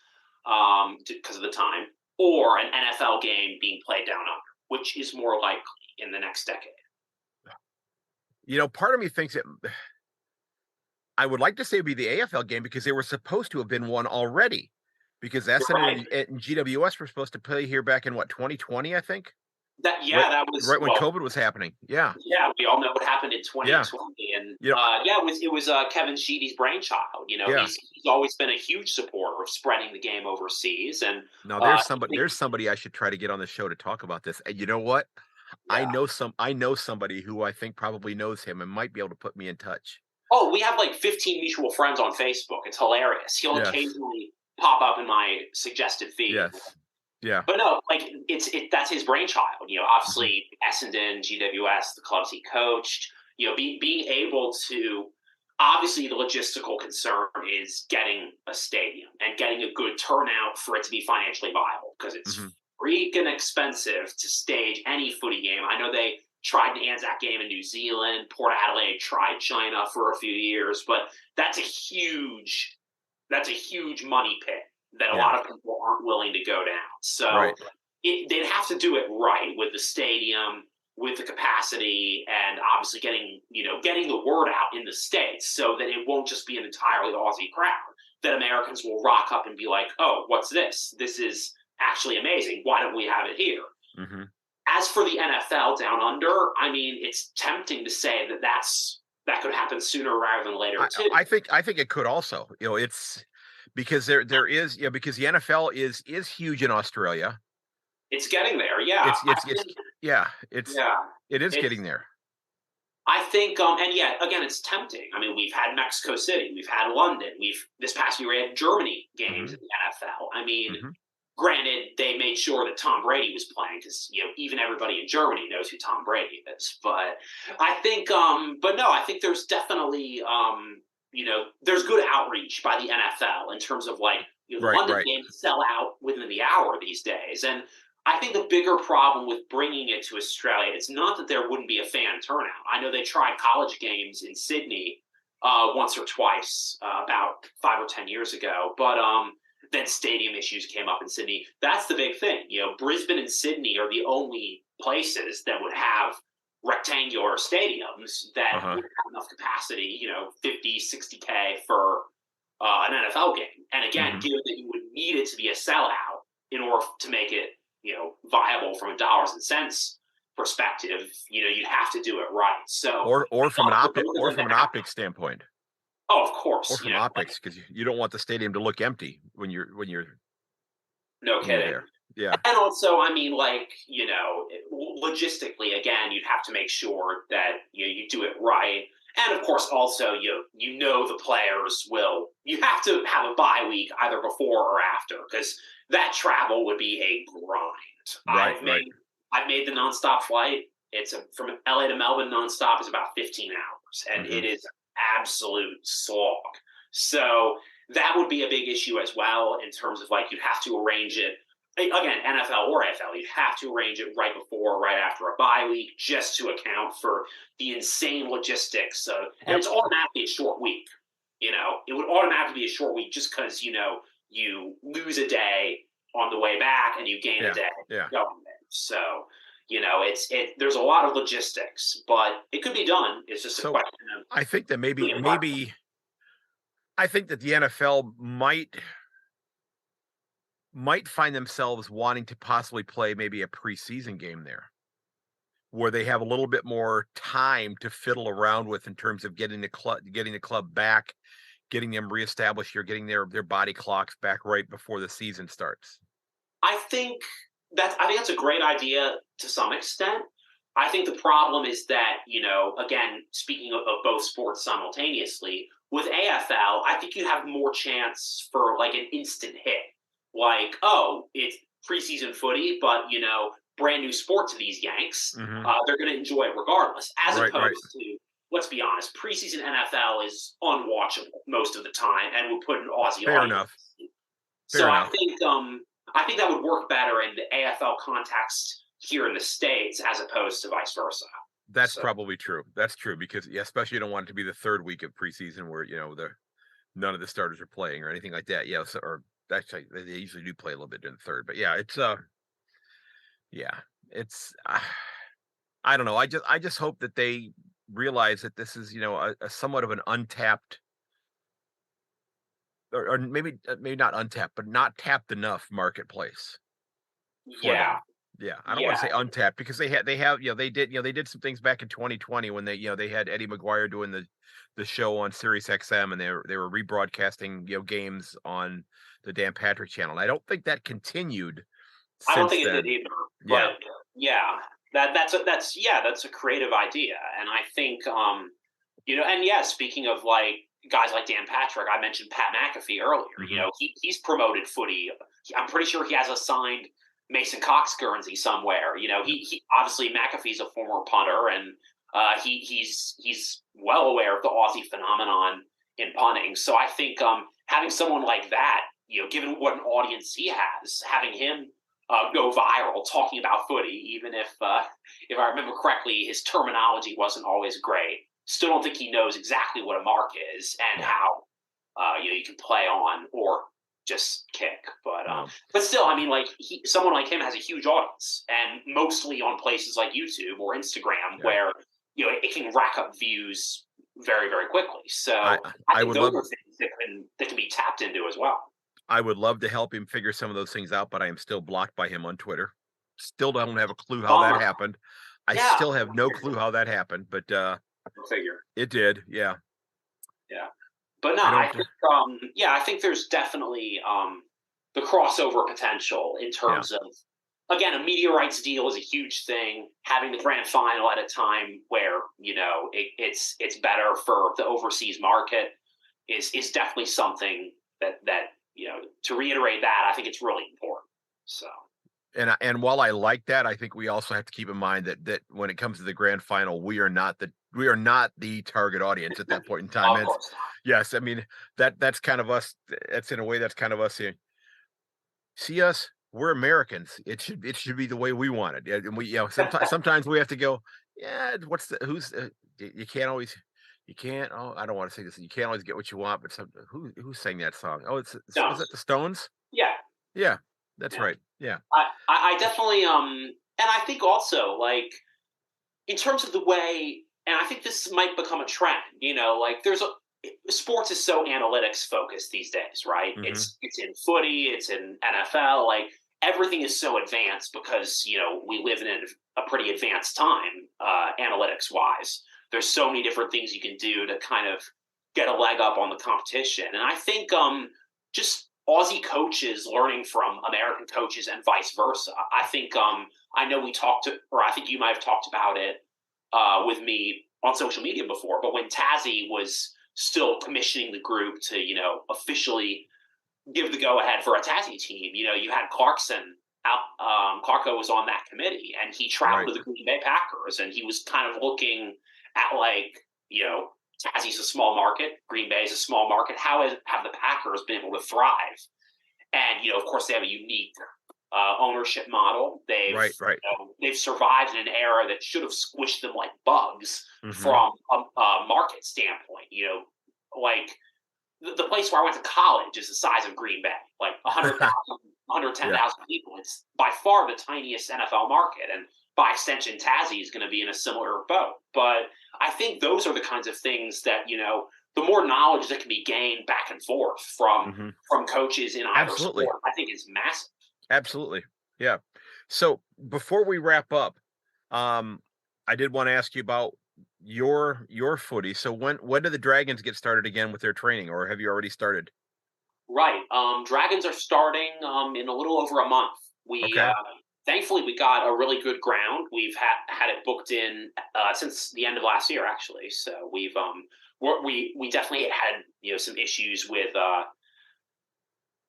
because of the time, or an NFL game being played down under? Which is more likely in the next decade? Part of me thinks that I would like to say it'd be the AFL game, because they were supposed to have been one already, because SN and GWS were supposed to play here back in 2020, I think. That was right when COVID was happening. Yeah, we all know what happened in 2020, and it was Kevin Sheedy's brainchild. He's always been a huge supporter of spreading the game overseas. And now there's somebody I should try to get on the show to talk about this. And you know what? Yeah. I know somebody who I think probably knows him and might be able to put me in touch. Oh, we have like 15 mutual friends on Facebook. It's hilarious. He'll occasionally pop up in my suggested feed. Yes. Yeah. But no, like that's his brainchild. Obviously Essendon, GWS, the clubs he coached, being able to, obviously the logistical concern is getting a stadium and getting a good turnout for it to be financially viable, because it's freaking expensive to stage any footy game. I know they tried an Anzac game in New Zealand. Port Adelaide tried China for a few years, but that's a huge money pit that a lot of people aren't willing to go down. So they'd have to do it right with the stadium, with the capacity, and obviously getting the word out in the States so that it won't just be an entirely Aussie crowd, that Americans will rock up and be like, oh, what's this? This is actually amazing. Why don't we have it here? Mm-hmm. As for the NFL down under, I mean, it's tempting to say that could happen sooner rather than later too. I think it could also. It's because there is because the NFL is huge in Australia. It's getting there, yeah. It is getting there. I think, and yeah, again, it's tempting. I mean, we've had Mexico City, we've had London, this past year we had Germany games in the NFL. I mean, granted, they made sure that Tom Brady was playing because even everybody in Germany knows who Tom Brady is. But I think, I think there's definitely, there's good outreach by the NFL in terms of the London games sell out within the hour these days, and I think the bigger problem with bringing it to Australia, it's not that there wouldn't be a fan turnout. I know they tried college games in Sydney once or twice about 5 or 10 years ago, but then stadium issues came up in Sydney. That's the big thing. Brisbane and Sydney are the only places that would have rectangular stadiums that would have enough capacity, 50, 60K for an NFL game. And again, given that you would need it to be a sellout in order to make it viable from a dollars and cents perspective, you'd have to do it right. So, or from an optics standpoint. Oh, of course. Or from optics, because you don't want the stadium to look empty when you're no kidding. There. Yeah. And also, I mean, logistically, again, you'd have to make sure that you do it right. And of course, also, the players you have to have a bye week either before or after, because that travel would be a grind. I've made the nonstop flight. It's from LA to Melbourne nonstop is about 15 hours, and it is absolute slog. So that would be a big issue as well in terms of you'd have to arrange it. Again, NFL or AFL, you'd have to arrange it right before or right after a bye week just to account for the insane logistics. And it's automatically a short week. It would automatically be a short week just because, you lose a day on the way back and you gain a day going there. So, there's a lot of logistics, but it could be done. It's just a question of. I think that I think that the NFL might find themselves wanting to possibly play maybe a preseason game there, where they have a little bit more time to fiddle around with in terms of getting the club back, getting them reestablished here, getting their body clocks back right before the season starts. I think that's a great idea to some extent. I think the problem is that, again, speaking of both sports simultaneously, with AFL, I think you have more chance for an instant hit. It's preseason footy, but, brand new sport to these Yanks. They're going to enjoy it regardless, as opposed to, let's be honest, preseason NFL is unwatchable most of the time and will put an Aussie Fair audience. Fair enough. I think that would work better in the AFL context here in the States as opposed to vice versa. That's probably true. That's true because especially you don't want it to be the third week of preseason where none of the starters are playing or anything like that. Yeah, or actually they usually do play a little bit in the third, but yeah, it's I don't know. I just hope that they realize that this is a somewhat of an untapped. Or maybe not untapped, but not tapped enough marketplace. Yeah. I don't want to say untapped because they did some things back in 2020 when they had Eddie McGuire doing the show on Sirius XM and they were rebroadcasting games on the Dan Patrick channel. And I don't think that continued. I don't think it did either. But that's a creative idea, and I think speaking of guys like Dan Patrick, I mentioned Pat McAfee earlier. He's promoted footy. I'm pretty sure he has a signed Mason Cox Guernsey somewhere. He obviously McAfee's a former punter, and he's well aware of the Aussie phenomenon in punting. So I think having someone like that, given what an audience he has, having him go viral talking about footy, even if I remember correctly, his terminology wasn't always great. Still don't think he knows exactly what a mark is and how you can play on or just kick. But still, I mean, like someone like him has a huge audience, and mostly on places like YouTube or Instagram, where it can rack up views very, very quickly. So I think those are things that can be tapped into as well. I would love to help him figure some of those things out, but I am still blocked by him on Twitter. Still don't have a clue how that happened. I still have no clue how that happened, but figure it did. Yeah. But no, I think I think there's definitely the crossover potential in terms of, again, a media rights deal is a huge thing. Having the grand final at a time where it's better for the overseas market is definitely something that to reiterate that, I think it's really important. So. And while I like that, I think we also have to keep in mind that when it comes to the grand final, we are not the target audience at that point in time. Of course not. Yes, I mean that's kind of us. That's in a way that's kind of us saying, see us, we're Americans. It should be the way we want it. And we sometimes we have to go. Yeah, you can't. Oh, I don't want to say this. You can't always get what you want, but who sang that song? Oh, was it the Stones? Yeah, that's right. Yeah, I definitely and I think also, like, in terms of the way, and I think this might become a trend. Like sports is so analytics focused these days, right? Mm-hmm. It's in footy, it's in NFL, like everything is so advanced because we live in a pretty advanced time analytics wise. There's so many different things you can do to kind of get a leg up on the competition, and I think just Aussie coaches learning from American coaches and vice versa. I think I know I think you might have talked about it with me on social media before, but when Tassie was still commissioning the group to, officially give the go-ahead for a Tassie team, you had Clarkson out. Clarko was on that committee, and he traveled to the Green Bay Packers, and he was kind of looking at, like, Tassie's a small market, Green Bay is a small market. How have the Packers been able to thrive? And, of course, they have a unique ownership model. They've survived in an era that should have squished them like bugs from a market standpoint. Like the place where I went to college is the size of Green Bay, like 100,000, 110,000 people. It's by far the tiniest NFL market, and by extension, Tassie is going to be in a similar boat. But I think those are the kinds of things that, the more knowledge that can be gained back and forth from coaches in either sport, I think is massive. Absolutely. Yeah. So before we wrap up, I did want to ask you about your footy. So when do the Dragons get started again with their training, or have you already started? Right. Dragons are starting in a little over a month. Thankfully, we got a really good ground. We've had it booked in since the end of last year, actually. So we definitely had some issues with.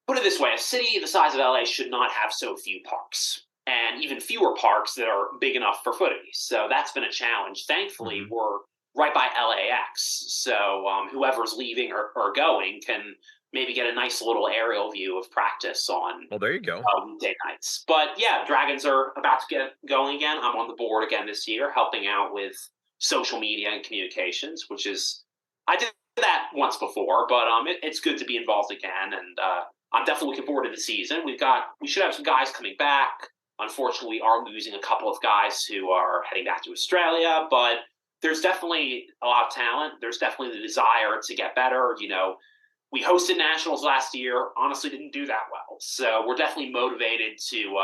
Put it this way: a city the size of LA should not have so few parks, and even fewer parks that are big enough for footy. So that's been a challenge. Thankfully, we're right by LAX, so whoever's leaving or going can maybe get a nice little aerial view of practice on there you go. Weekday nights. But yeah, Dragons are about to get going again. I'm on the board again this year, helping out with social media and communications, which is, I did that once before, but it's good to be involved again. And I'm definitely looking forward to the season. We should have some guys coming back. Unfortunately, we are losing a couple of guys who are heading back to Australia, but there's definitely a lot of talent. There's definitely the desire to get better. We hosted nationals last year. Honestly, didn't do that well. So we're definitely motivated to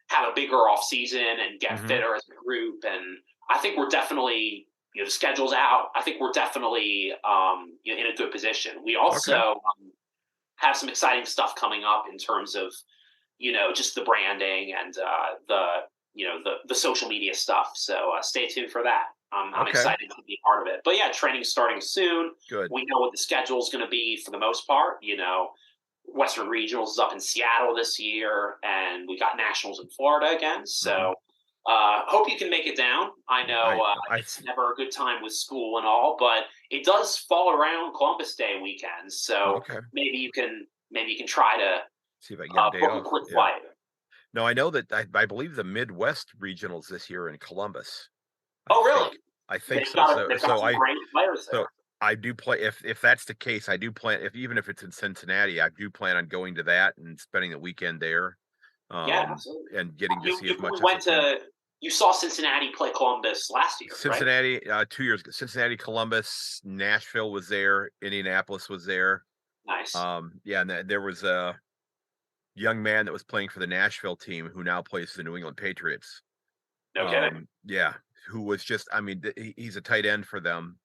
have a bigger off season and get fitter as a group. And I think we're definitely, the schedule's out. I think we're definitely in a good position. We also have some exciting stuff coming up in terms of, just the branding and the social media stuff. So stay tuned for that. I'm excited to be part of it. But yeah, training's starting soon. Good. We know what the schedule is going to be for the most part. Western Regionals is up in Seattle this year, and we got Nationals in Florida again. So hope you can make it down. I know it's never a good time with school and all, but it does fall around Columbus Day weekend. So maybe you can try to see if I can get a day book off. a quick flight. No, I know that I believe the Midwest regionals this year in Columbus. I Oh, think really? I think so. So They've got some great players so there. I do play if that's the case, I do plan if even if it's in Cincinnati, I do plan on going to that and spending the weekend there, Yeah, absolutely. and getting to see You as much as I went can. to you saw Cincinnati play Columbus last year, right? Cincinnati, 2 years ago. Cincinnati, Columbus, Nashville was there, Indianapolis was there. Nice. Yeah, and there was a young man that was playing for the Nashville team who now plays for the New England Patriots. No kidding. Yeah, who was just, I mean, he's a tight end for them.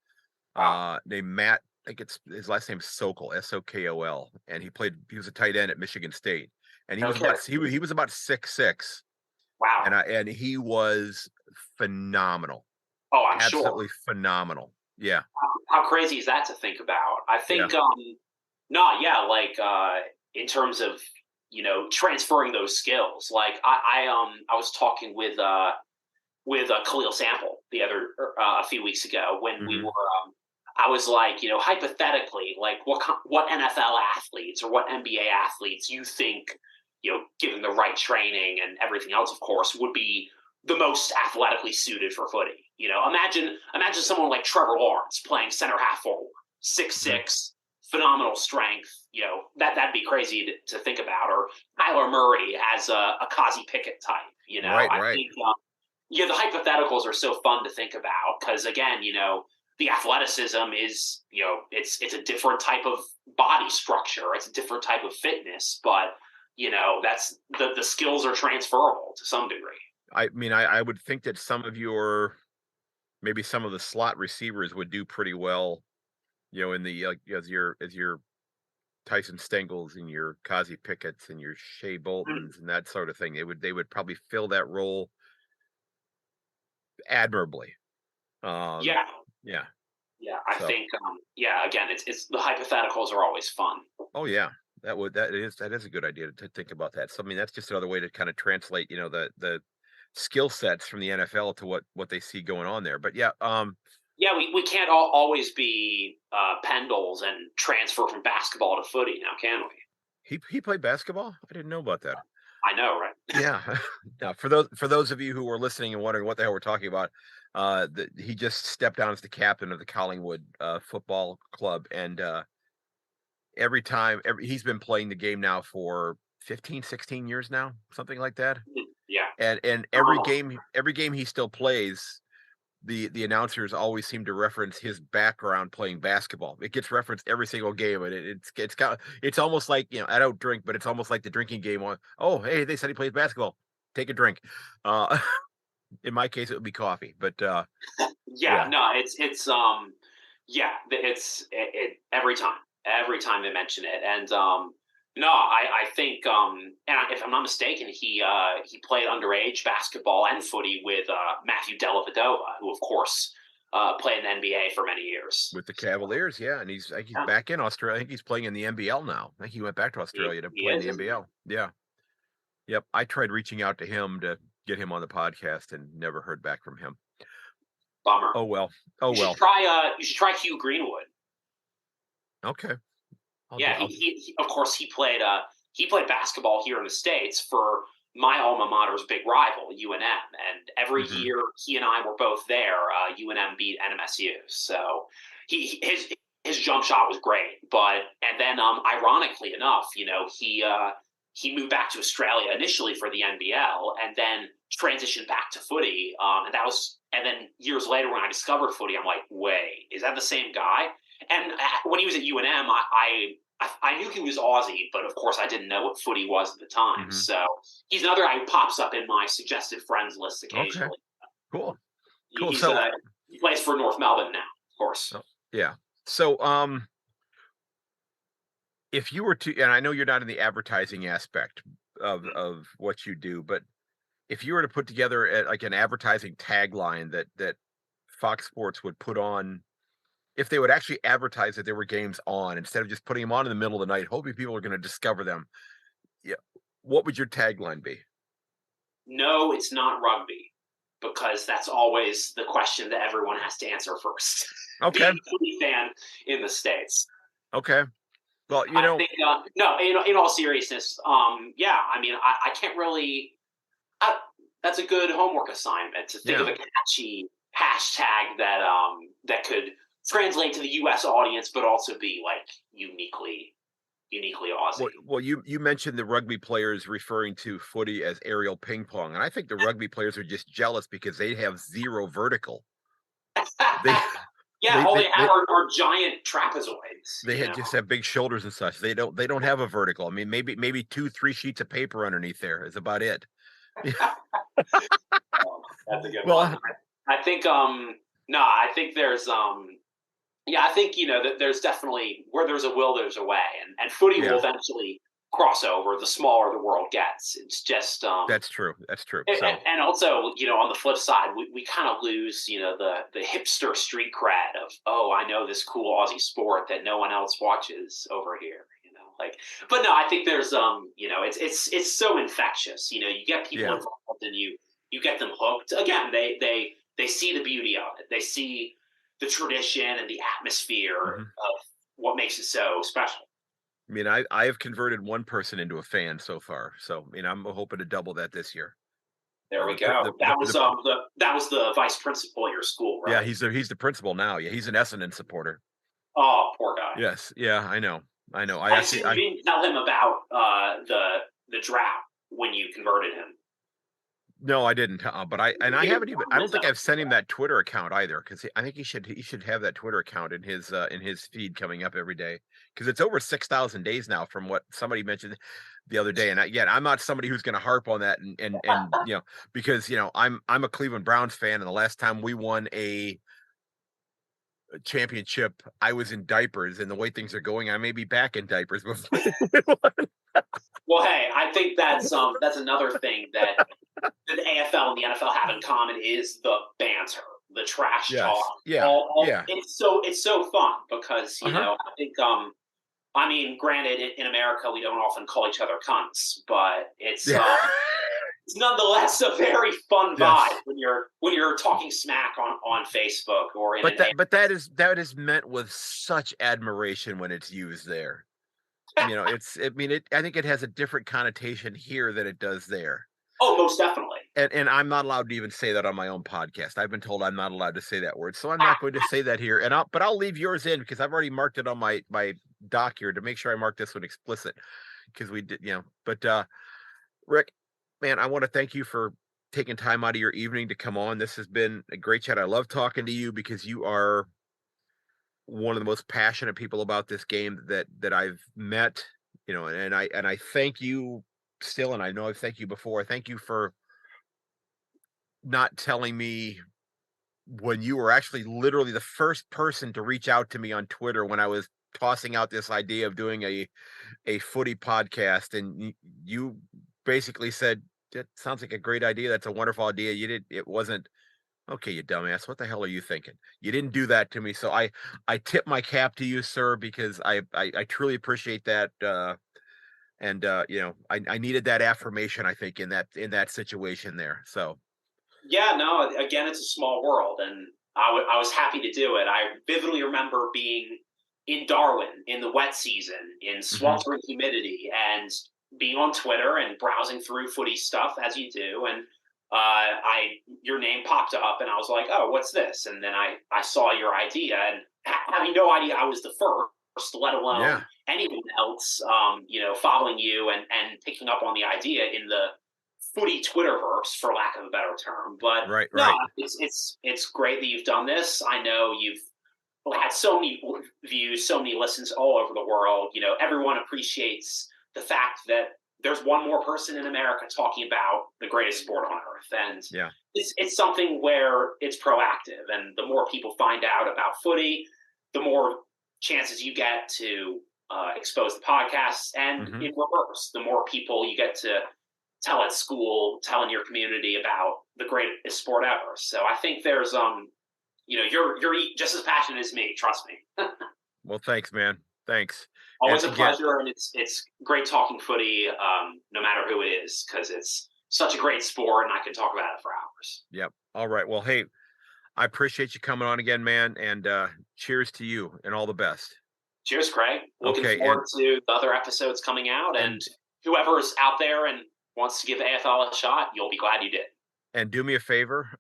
Wow. Named Matt, I think it's his last name's Sokol, Sokol, and he was a tight end at Michigan State, and No kidding. he was about 6'6", Wow. and he was phenomenal, Oh, I'm sure. absolutely phenomenal. Yeah, How crazy is that to think about? I yeah. think, no, yeah, like in terms of transferring those skills. Like I was talking with Khalil Sample a few weeks ago when we Hmm. were. I was like, hypothetically, like what NFL athletes or what NBA athletes you think, given the right training and everything else, of course, would be the most athletically suited for footy. Imagine someone like Trevor Lawrence playing center half forward, 6'6", phenomenal strength. That'd be crazy to think about. Or Kyler Murray as a Kazi Pickett type. Right, I right. think the hypotheticals are so fun to think about because again, the athleticism is, it's a different type of body structure. It's a different type of fitness, but that's the skills are transferable to some degree. I mean, I would think that maybe some of the slot receivers would do pretty well, in the like as your Tyson Stengels and your Kazi Pickett's and your Shea Boltons and that sort of thing. They would probably fill that role admirably. Um, Yeah, yeah. yeah. I So, think, yeah. Again, it's the hypotheticals are always fun. oh yeah, that is a good idea to think about that. So I mean, that's just another way to kind of translate, the skill sets from the NFL to what they see going on there. But yeah, Yeah, we can't always be Pendles and transfer from basketball to footy now, can we? he played basketball. I didn't know about that. I know, right? Yeah. Now, for those of you who were listening and wondering what the hell we're talking about, he just stepped down as the captain of the Collingwood football club, and he's been playing the game now for 15, 16 years now, something like that. Yeah. And every game he still plays, the announcers always seem to reference his background playing basketball. It gets referenced every single game, and it's almost like, I don't drink, but it's almost like the drinking game on. Oh, hey, they said he plays basketball. Take a drink. Uh, in my case, it would be coffee, but Yeah, yeah, no, yeah, every time they mention it, and no, I think, and if I'm not mistaken, he played underage basketball and footy with Matthew Dellavedova, who of course played in the NBA for many years. with the Cavaliers, yeah, and I think he's Yeah, back in Australia. I think he's playing in the NBL now. I think he went back to Australia to he play in is, the isn't he? NBL. Yeah, yep. I tried reaching out to him to get him on the podcast and never heard back from him. Bummer. Oh well. Oh well. You should try Hugh Greenwood. Okay. I'll Yeah, get. I'll, of course he played basketball here in the States for my alma mater's big rival UNM, and every mhm. year he and I were both there. UNM beat NMSU, so his jump shot was great. But and then ironically enough, he moved back to Australia initially for the NBL, and then transitioned back to footy. And then years later when I discovered footy, I'm like, wait, is that the same guy? And when he was at UNM, I knew he was Aussie, but of course I didn't know what footy was at the time. Mhm. So he's another guy who pops up in my suggested friends list Okay. occasionally. Cool. Cool. He's he plays for North Melbourne now, of course. Oh, yeah. So, if you were to, and I know you're not in the advertising aspect of what you do, but if you were to put together like an advertising tagline that Fox Sports would put on, if they would actually advertise that there were games on instead of just putting them on in the middle of the night, hoping people are going to discover them, yeah, what would your tagline be? No, it's not rugby because that's always the question that everyone has to answer first. Okay. Being a footy fan in the States. Okay. Well, I think no. In all seriousness, yeah. I mean, I can't really. That's a good homework assignment to think of a catchy hashtag that could translate to the U.S. audience, but also be like uniquely Aussie. Well, you mentioned the rugby players referring to footy as aerial ping pong, and I think the rugby players are just jealous because they have zero vertical. They Yeah, all they have are giant trapezoids. They just have big shoulders and such. They don't have a vertical. I mean, maybe 2-3 sheets of paper underneath there is about it. That's a good Well, one. I think no, I think there's yeah, I think that there's definitely where there's a will, there's a way, and footy will eventually cross over. The smaller the world gets, it's just that's true. That's true. And also, on the flip side, we kind of lose, the hipster street cred of, oh, I know this cool Aussie sport that no one else watches over here. But no, I think there's it's so infectious. You get people involved and you get them hooked. Again, they see the beauty of it. They see the tradition and the atmosphere of what makes it so special. I mean, I have converted one person into a fan so far. So, I'm hoping to double that this year. There we go. That was the vice principal at your school, right? Yeah, he's the principal now. Yeah, he's an Essendon supporter. Oh, poor guy. Yes, yeah, I know. I didn't tell him about the draft when you converted him. No, I didn't. But I haven't even. I don't think I've sent him that Twitter account either, because I think he should have that Twitter account in his feed coming up every day, because it's over 6,000 days now from what somebody mentioned the other day. And again, I'm not somebody who's going to harp on that and because I'm a Cleveland Browns fan, and the last time we won a championship, I was in diapers, and the way things are going, I may be back in diapers before. Well, hey, I think that's another thing that the AFL and the NFL have in common is the banter, the trash talk. Yeah, It's so fun because I think I mean, granted, in America we don't often call each other cunts, but it's it's nonetheless a very fun vibe when you're talking smack on Facebook or in. But that is meant with such admiration when it's used there. I think it has a different connotation here than it does there. Oh, most definitely. And I'm not allowed to even say that on my own podcast. I've been told I'm not allowed to say that word, so I'm not going to say that here. But I'll leave yours in because I've already marked it on my doc here to make sure I mark this one explicit, because we did, But Rick, man, I want to thank you for taking time out of your evening to come on. This has been a great chat. I love talking to you because you are one of the most passionate people about this game that I've met, and I thank you still, and I know I've thanked you before. I thank you for not telling me when you were actually literally the first person to reach out to me on Twitter when I was tossing out this idea of doing a footy podcast, and you basically said, that sounds like a great idea. That's a wonderful idea. It wasn't, okay, you dumbass, what the hell are you thinking? You didn't do that to me. So I tip my cap to you, sir, because I truly appreciate that. I needed that affirmation, I think, in that situation there. So yeah, no, again, it's a small world, and I was happy to do it. I vividly remember being in Darwin in the wet season in sweltering humidity and being on Twitter and browsing through footy stuff as you do, and your name popped up, and I was like, oh, what's this? And then I saw your idea, and having no idea I was the first, let alone anyone else, following you and picking up on the idea in the footy Twitterverse, for lack of a better term. But no, it's great that you've done this. I know you've had so many views, so many listens all over the world. Everyone appreciates the fact that there's one more person in America talking about the greatest sport on earth. And it's something where it's proactive. And the more people find out about footy, the more chances you get to expose the podcasts. And in reverse, the more people you get to tell at school, tell in your community about the greatest sport ever. So I think there's, you're just as passionate as me. Trust me. Well, thanks, man. Thanks. Always a pleasure, and it's great talking footy, no matter who it is, because it's such a great sport, and I can talk about it for hours. Yep. All right. Well, hey, I appreciate you coming on again, man, and cheers to you, and all the best. Cheers, Craig. Looking Okay, forward to the other episodes coming out, and whoever's out there and wants to give AFL a shot, you'll be glad you did. and do me a favor,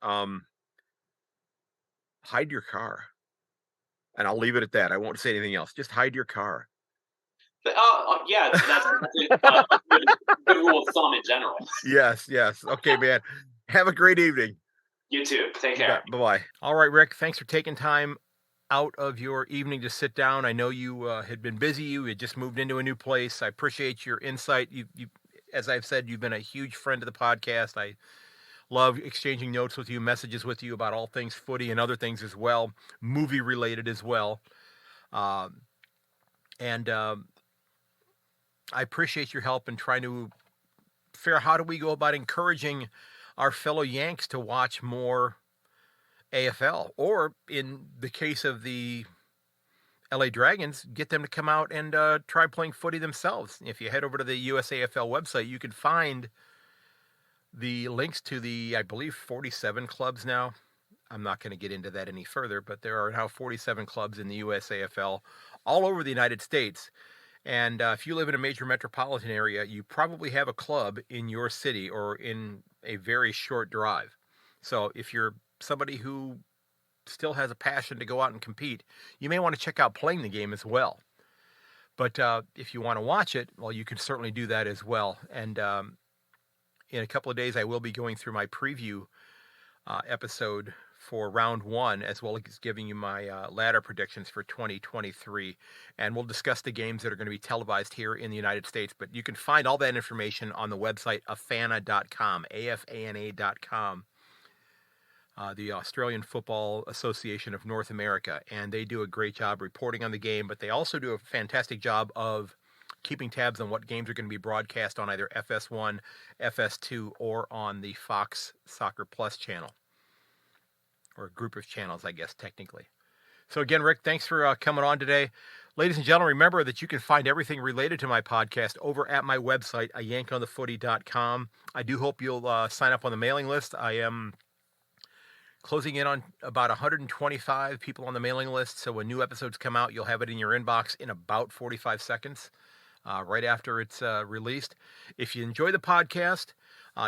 hide your car, and I'll leave it at that. I won't say anything else. Just hide your car. Yeah, that's a good rule of thumb in general. Yes, yes. Okay, man. Have a great evening. You too. Take You care. bet. Bye-bye. All right, Rick, thanks for taking time out of your evening to sit down. I know you had been busy. You had just moved into a new place. I appreciate your insight. You, as I've said, you've been a huge friend of the podcast. I love exchanging notes with you, messages with you about all things footy and other things as well, movie related as well. And I appreciate your help in trying to figure out how do we go about encouraging our fellow Yanks to watch more AFL, or in the case of the LA Dragons, get them to come out and try playing footy themselves. If you head over to the USAFL website, you can find the links to the, I believe, 47 clubs now. I'm not going to get into that any further, but there are now 47 clubs in the USAFL all over the United States. And if you live in a major metropolitan area, you probably have a club in your city or in a very short drive. So if you're somebody who still has a passion to go out and compete, you may want to check out playing the game as well. But if you want to watch it, well, you can certainly do that as well. And in a couple of days, I will be going through my preview episode for round one, as well as giving you my ladder predictions for 2023. And we'll discuss the games that are going to be televised here in the United States. But you can find all that information on the website afana.com, afana.com, the Australian Football Association of North America. And they do a great job reporting on the game, but they also do a fantastic job of keeping tabs on what games are going to be broadcast on either FS1, FS2, or on the Fox Soccer Plus channel, or a group of channels, I guess, technically. So again, Rick, thanks for coming on today. Ladies and gentlemen, remember that you can find everything related to my podcast over at my website, yankonthefooty.com. I do hope you'll sign up on the mailing list. I am closing in on about 125 people on the mailing list, so when new episodes come out, you'll have it in your inbox in about 45 seconds, right after it's released. If you enjoy the podcast,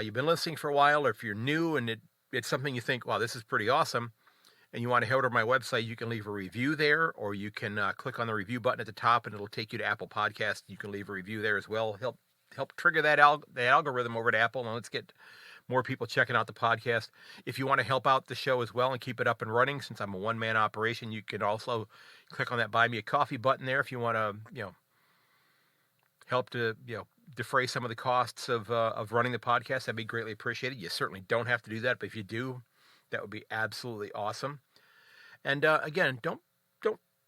you've been listening for a while, or if you're new and it's something you think, wow, this is pretty awesome, and you want to head over to my website, you can leave a review there, or you can click on the review button at the top, and it'll take you to Apple Podcasts. You can leave a review there as well. Help trigger that the algorithm over to Apple, and let's get more people checking out the podcast. If you want to help out the show as well and keep it up and running, since I'm a one-man operation, you can also click on that Buy Me a Coffee button there if you want to, help to, defray some of the costs of running the podcast. That'd be greatly appreciated. You certainly don't have to do that, but if you do, that would be absolutely awesome. And again, don't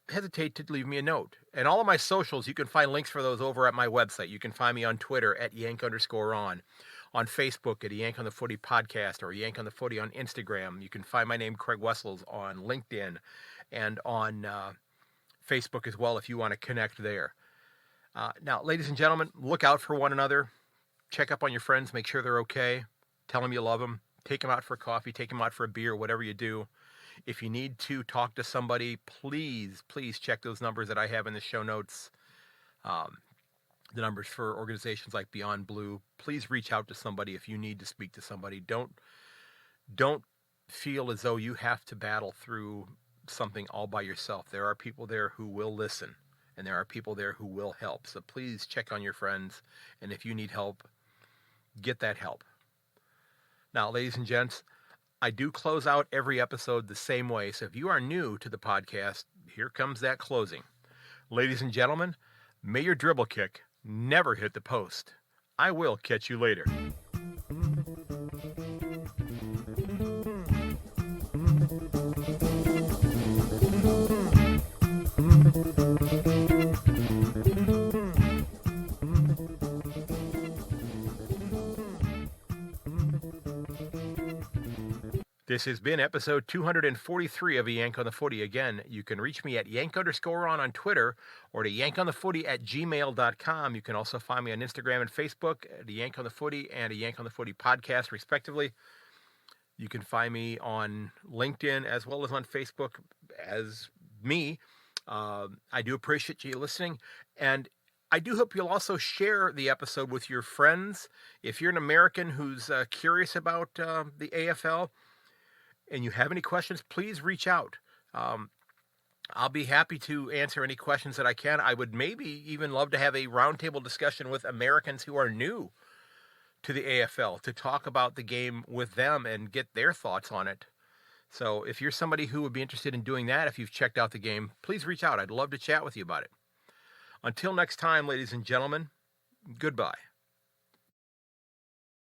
hesitate to leave me a note. And all of my socials, you can find links for those over at my website. You can find me on Twitter at Yank_on Facebook at Yank on the Footy Podcast, or Yank on the Footy on Instagram. You can find my name, Craig Wessels, on LinkedIn and on Facebook as well if you want to connect there. Now, ladies and gentlemen, look out for one another. Check up on your friends. Make sure they're okay. Tell them you love them. Take them out for coffee. Take them out for a beer, whatever you do. If you need to talk to somebody, please check those numbers that I have in the show notes. The numbers for organizations like Beyond Blue. Please reach out to somebody if you need to speak to somebody. Don't feel as though you have to battle through something all by yourself. There are people there who will listen, and there are people there who will help. So please check on your friends, and if you need help, get that help. Now, ladies and gents, I do close out every episode the same way. So if you are new to the podcast, here comes that closing. Ladies and gentlemen, may your dribble kick never hit the post. I will catch you later. This has been episode 243 of A Yank on the Footy. Again, you can reach me at Yank_on Twitter, or to yankonthefooty@gmail.com. You can also find me on Instagram and Facebook at A Yank on the Footy and A Yank on the Footy podcast, respectively. You can find me on LinkedIn as well as on Facebook as me. I do appreciate you listening, and I do hope you'll also share the episode with your friends. If you're an American who's curious about the AFL and you have any questions, please reach out. I'll be happy to answer any questions that I can. I would maybe even love to have a roundtable discussion with Americans who are new to the AFL to talk about the game with them and get their thoughts on it. So if you're somebody who would be interested in doing that, if you've checked out the game, please reach out. I'd love to chat with you about it. Until next time, ladies and gentlemen, goodbye.